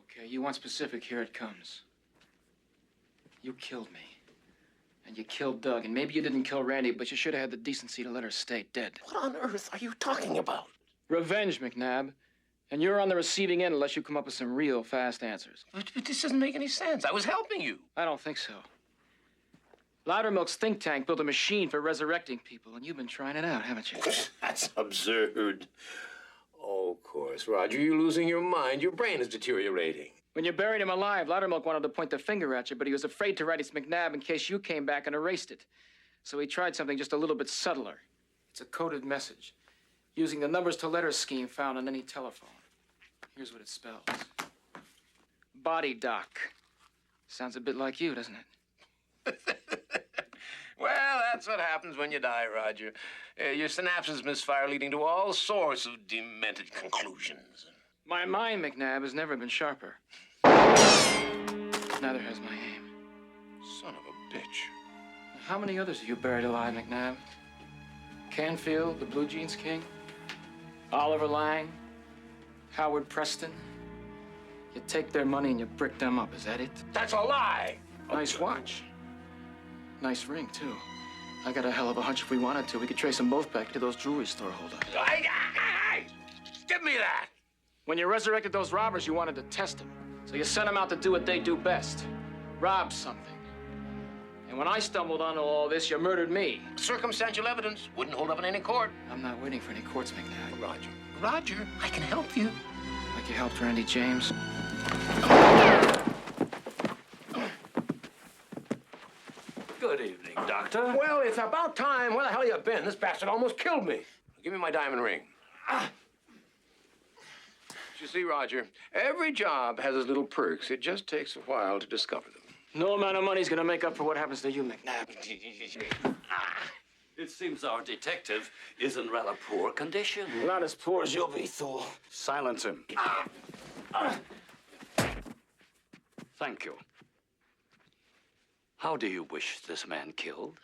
Speaker 5: Okay, you want specific, here it comes. You killed me. And you killed Doug, and maybe you didn't kill Randy, but you should have had the decency to let her stay dead.
Speaker 12: What on earth are you talking about?
Speaker 5: Revenge, McNabb. And you're on the receiving end unless you come up with some real fast answers.
Speaker 12: But this doesn't make any sense. I was helping you.
Speaker 5: I don't think so. Loudermilk's think tank built a machine for resurrecting people, and you've been trying it out, haven't you?
Speaker 12: That's absurd. Oh, of course, Roger, you're losing your mind. Your brain is deteriorating.
Speaker 5: When you buried him alive, Loudermilk wanted to point the finger at you, but he was afraid to write his McNabb in case you came back and erased it. So he tried something just a little bit subtler. It's a coded message, using the numbers to letters scheme found on any telephone. Here's what it spells. Body doc. Sounds a bit like you, doesn't it?
Speaker 12: Well, that's what happens when you die, Roger. Your synapses misfire, leading to all sorts of demented conclusions.
Speaker 5: My mind, McNabb, has never been sharper. Neither has my aim.
Speaker 12: Son of a bitch.
Speaker 5: How many others have you buried alive, McNabb? Canfield, the Blue Jeans King? Oliver Lang? Howard Preston? You take their money and you brick them up, is that it?
Speaker 12: That's a lie!
Speaker 5: Nice watch. Nice ring, too. I got a hell of a hunch if we wanted to. We could trace them both back to those jewelry store holdouts.
Speaker 12: Give me that!
Speaker 5: When you resurrected those robbers, you wanted to test them. So you sent them out to do what they do best. Rob something. And when I stumbled onto all this, you murdered me.
Speaker 12: Circumstantial evidence wouldn't hold up in any court.
Speaker 5: I'm not waiting for any courts, McNabb.
Speaker 12: Roger, I can help you.
Speaker 5: Like you helped Randy James.
Speaker 12: Good evening, Doctor. Well, it's about time. Where the hell you been? This bastard almost killed me. Give me my diamond ring. You see, Roger, every job has its little perks. It just takes a while to discover them.
Speaker 5: No amount of money's gonna make up for what happens to you, McNabb.
Speaker 17: It seems our detective is in rather poor condition.
Speaker 5: Not as poor as you'll be, Thor.
Speaker 17: Silence him. Thank you. How do you wish this man killed?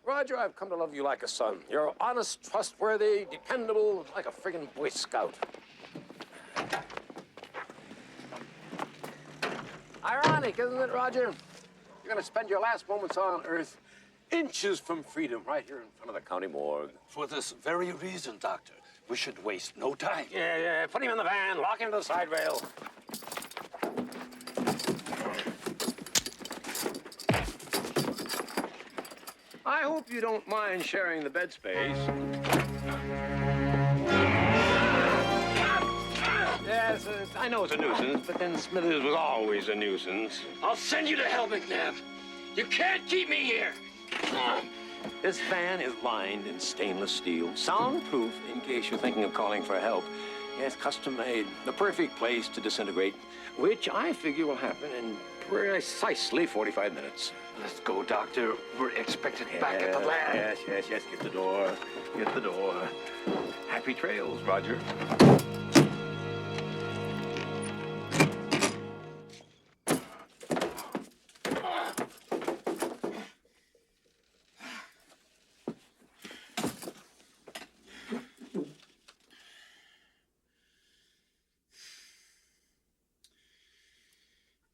Speaker 12: Roger, I've come to love you like a son. You're honest, trustworthy, dependable, like a friggin' Boy Scout. Ironic, isn't it, Roger? You're gonna spend your last moments on Earth inches from freedom, right here in front of the county morgue.
Speaker 17: For this very reason, Doctor, we should waste no time.
Speaker 12: Yeah, put him in the van, lock him to the side rail. I hope you don't mind sharing the bed space. Yes, I know it's a nuisance, but then Smithers was always a nuisance.
Speaker 5: I'll send you to hell, McNabb. You can't keep me here.
Speaker 12: This van is lined in stainless steel, soundproof in case you're thinking of calling for help. Yes, custom made, the perfect place to disintegrate, which I figure will happen in precisely 45 minutes.
Speaker 17: Let's go, Doctor. We're expected back at the lab.
Speaker 12: Yes. Get the door. Get the door. Happy trails, Roger.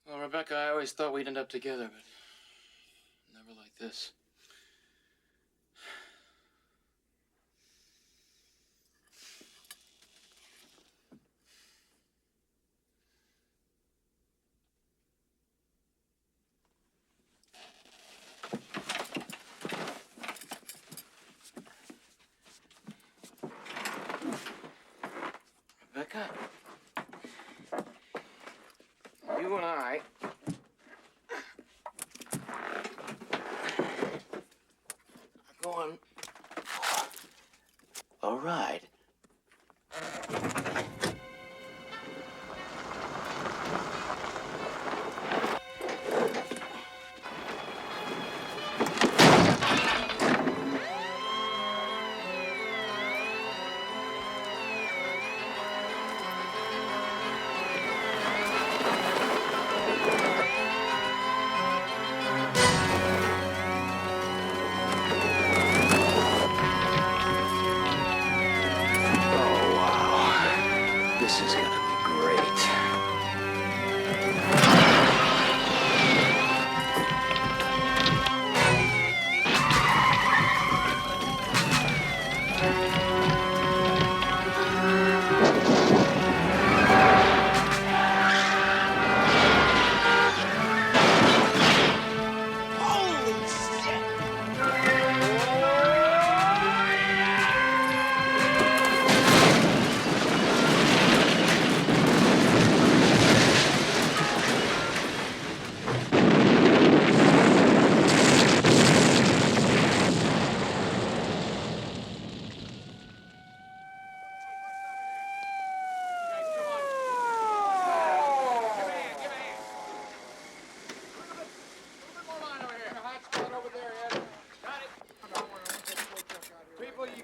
Speaker 5: Well, Rebecca, I always thought we'd end up together, but never like this. Rebecca? You and I are going a ride.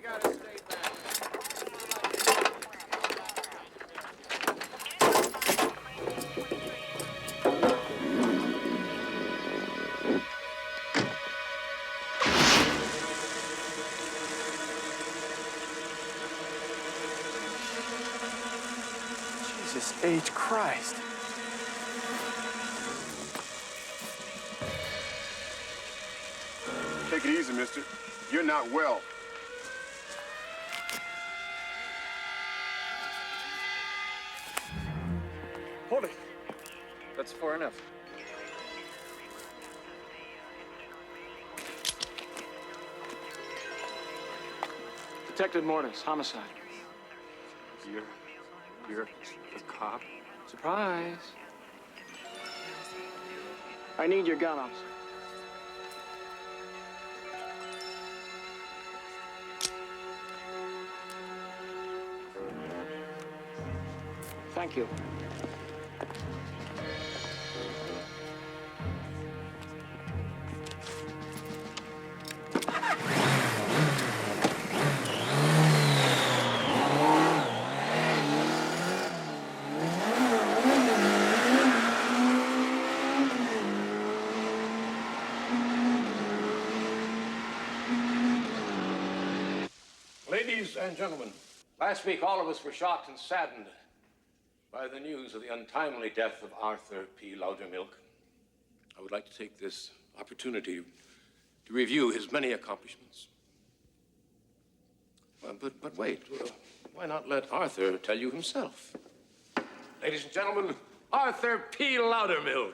Speaker 6: gotta stay back.
Speaker 5: Jesus H. Christ.
Speaker 18: Take it easy, mister. You're not well.
Speaker 5: Hold it. That's far enough. Detective Mortis, homicide. You're a cop? Surprise. I need your gun, officer. Thank you.
Speaker 12: Ladies and gentlemen, last week all of us were shocked and saddened by the news of the untimely death of Arthur P. Loudermilk. I would like to take this opportunity to review his many accomplishments. But wait, why not let Arthur tell you himself? Ladies and gentlemen, Arthur P. Loudermilk.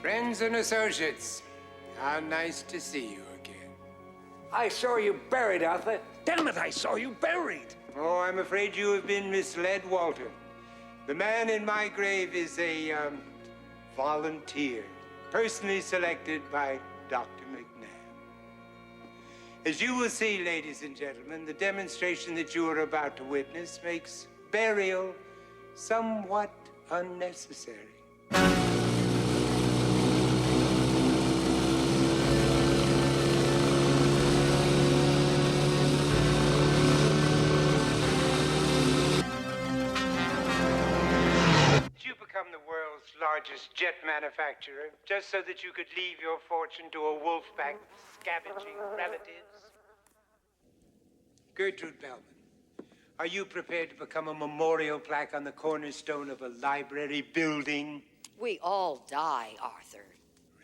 Speaker 14: Friends and associates, how nice to see you again.
Speaker 20: I saw you buried, Arthur. Damn it, I saw you buried.
Speaker 14: Oh, I'm afraid you have been misled, Walter. The man in my grave is a volunteer, personally selected by Dr. McNabb. As you will see, ladies and gentlemen, the demonstration that you are about to witness makes burial somewhat unnecessary. Largest jet manufacturer, just so that you could leave your fortune to a wolf pack scavenging relatives? Gertrude Bellman, are you prepared to become a memorial plaque on the cornerstone of a library building?
Speaker 3: We all die, Arthur.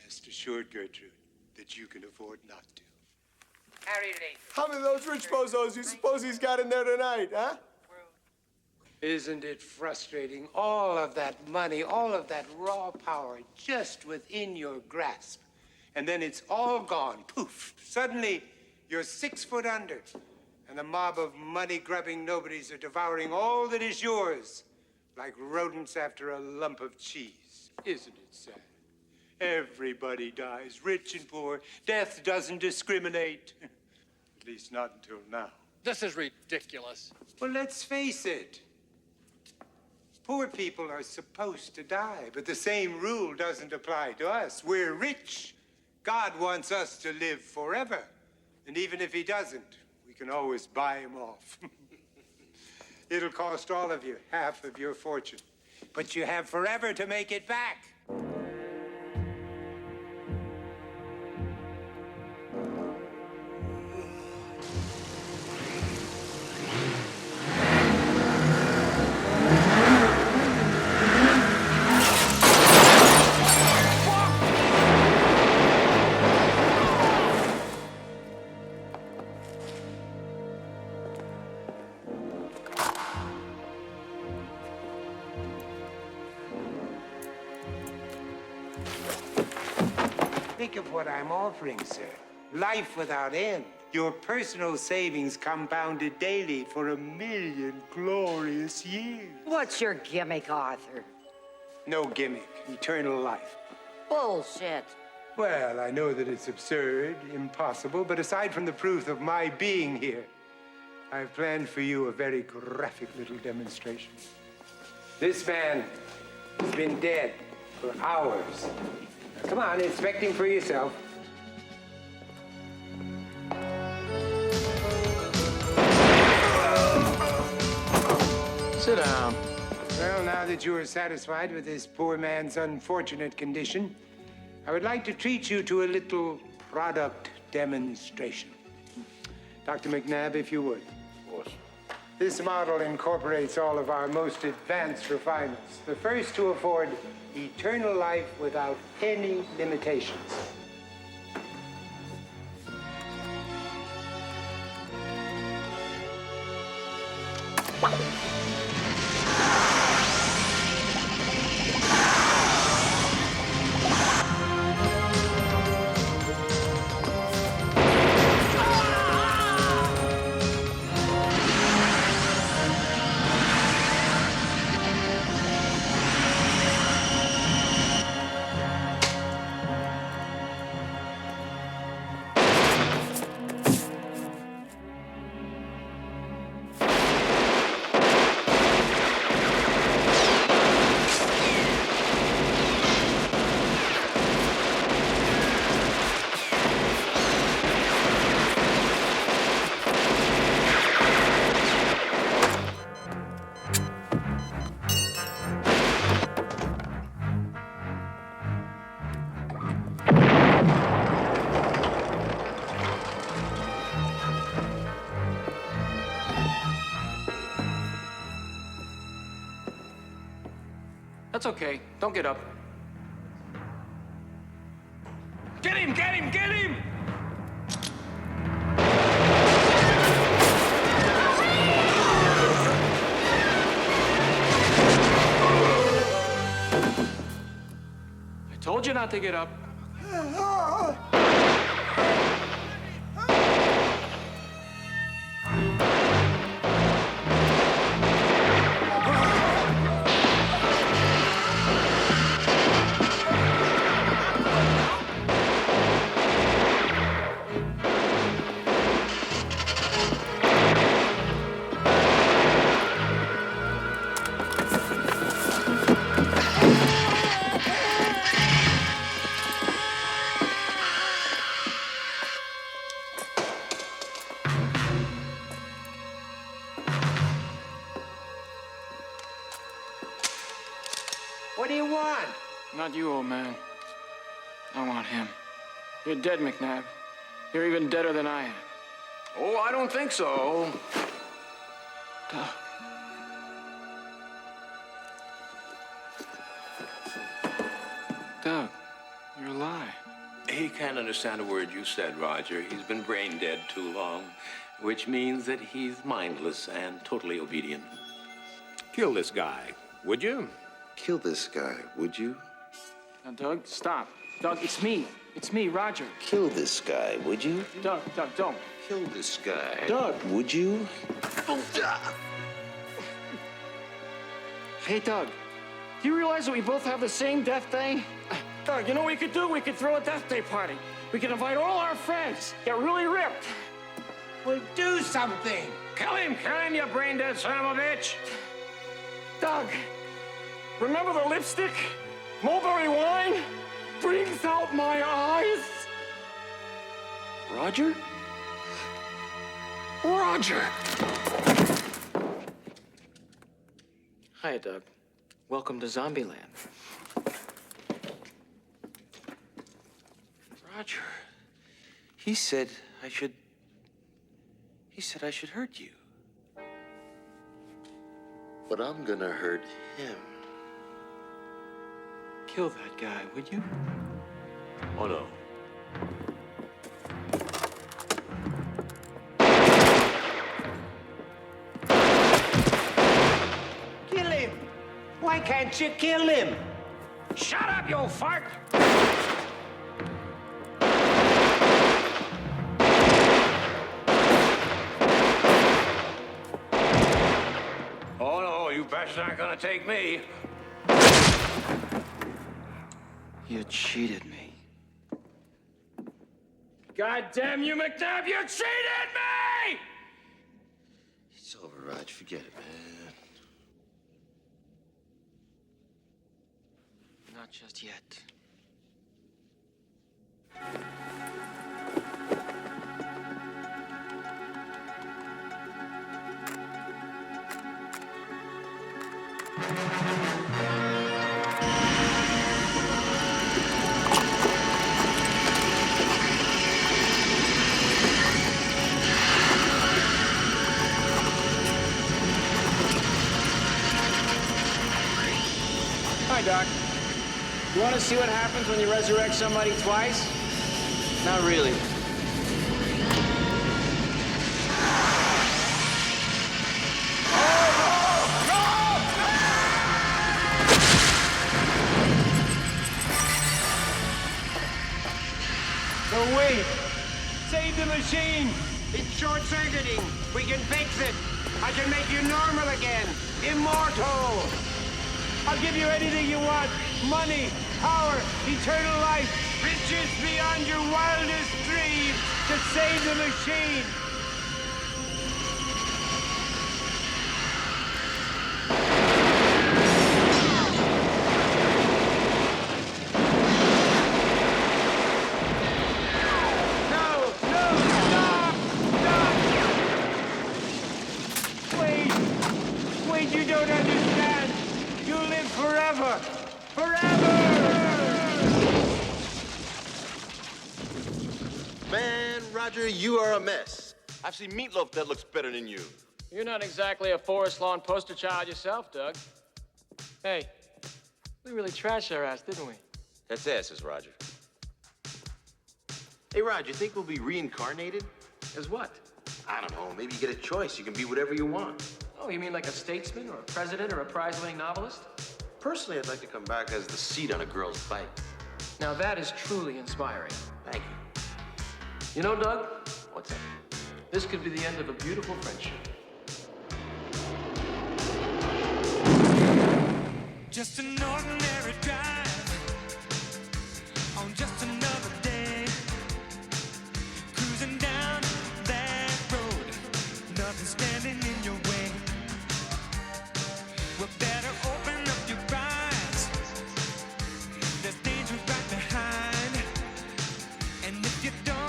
Speaker 14: Rest assured, Gertrude, that you can afford not to.
Speaker 2: Harry Lee. How many of those rich bozos you suppose he's got in there tonight, huh?
Speaker 14: Isn't it frustrating? All of that money, all of that raw power just within your grasp. And then it's all gone. Poof. Suddenly, you're 6 foot under. And a mob of money-grubbing nobodies are devouring all that is yours, like rodents after a lump of cheese. Isn't it sad? Everybody dies, rich and poor. Death doesn't discriminate. At least not until now.
Speaker 5: This is ridiculous.
Speaker 14: Well, let's face it. Poor people are supposed to die, but the same rule doesn't apply to us. We're rich. God wants us to live forever. And even if he doesn't, we can always buy him off. It'll cost all of you half of your fortune, but you have forever to make it back. Think of what I'm offering, sir. Life without end. Your personal savings compounded daily for 1,000,000 glorious years.
Speaker 3: What's your gimmick, Arthur?
Speaker 14: No gimmick. Eternal life.
Speaker 3: Bullshit.
Speaker 14: Well, I know that it's absurd, impossible, but aside from the proof of my being here, I've planned for you a very graphic little demonstration. This man has been dead for hours. Come on, inspecting for yourself.
Speaker 5: Sit down.
Speaker 14: Well, now that you are satisfied with this poor man's unfortunate condition, I would like to treat you to a little product demonstration. Dr. McNabb, if you would.
Speaker 10: Of course.
Speaker 14: This model incorporates all of our most advanced refinements. The first to afford eternal life without any limitations.
Speaker 5: That's okay. Don't get up. Get him! Get him! Get him! I told you not to get up.
Speaker 14: What do you want?
Speaker 5: Not you, old man. I want him. You're dead, McNabb. You're even deader than I am.
Speaker 12: Oh, I don't think so.
Speaker 5: Doug. Doug, you're alive.
Speaker 12: He can't understand a word you said, Roger. He's been brain dead too long, which means that he's mindless and totally obedient.
Speaker 16: Kill this guy, would you?
Speaker 9: Kill this guy, would you?
Speaker 5: Now, Doug, stop. Doug, it's me. It's me, Roger.
Speaker 9: Kill this guy, would you?
Speaker 5: Doug, don't.
Speaker 9: Kill this guy.
Speaker 5: Doug.
Speaker 9: Would you?
Speaker 5: Hey, Doug. Do you realize that we both have the same death day? Doug, you know what we could do? We could throw a death day party. We could invite all our friends. Get really ripped.
Speaker 14: Well, do something.
Speaker 12: Kill him, you brain-dead son of a bitch!
Speaker 5: Doug, remember the lipstick? Mulberry wine? Brings out my eyes.
Speaker 12: Roger?
Speaker 5: Roger! Hi, Doug. Welcome to Zombieland.
Speaker 9: Roger. He said I should hurt you. But I'm gonna hurt him.
Speaker 5: Kill that guy, would you?
Speaker 12: Oh, no.
Speaker 14: Kill him. Why can't you kill him?
Speaker 12: Shut up, you fart! Oh, no, you bastards aren't gonna take me.
Speaker 5: You cheated me. God damn you, McNabb, you cheated me!
Speaker 9: It's over, Raj. Forget it, man.
Speaker 5: Not just yet. want to see what happens when you resurrect somebody twice? Not really.
Speaker 20: So wait. Save the machine. It's short-circuiting. We can fix it. I can make you normal again. Immortal. I'll give you anything you want. Money, power, eternal life, riches beyond your wildest dreams to save the machine. You don't understand. You'll live forever. Forever!
Speaker 9: Man, Roger, you are a mess. I've seen meatloaf that looks better than you.
Speaker 5: You're not exactly a Forest Lawn poster child yourself, Doug. Hey, we really trashed our ass, didn't we?
Speaker 9: That's asses, Roger. Hey, Roger, you think we'll be reincarnated?
Speaker 5: As what?
Speaker 9: I don't know. Maybe you get a choice. You can be whatever you want.
Speaker 5: Oh, you mean like a statesman or a president or a prize-winning novelist?
Speaker 9: Personally, I'd like to come back as the seat on a girl's bike.
Speaker 5: Now that is truly inspiring.
Speaker 9: Thank you.
Speaker 5: You know, Doug? What's that? This could be the end of a beautiful friendship.
Speaker 21: Just an ordinary drive on just another day, cruising down that road, nothing standing in your way. Well, better open up your eyes. There's danger right behind, and if you don't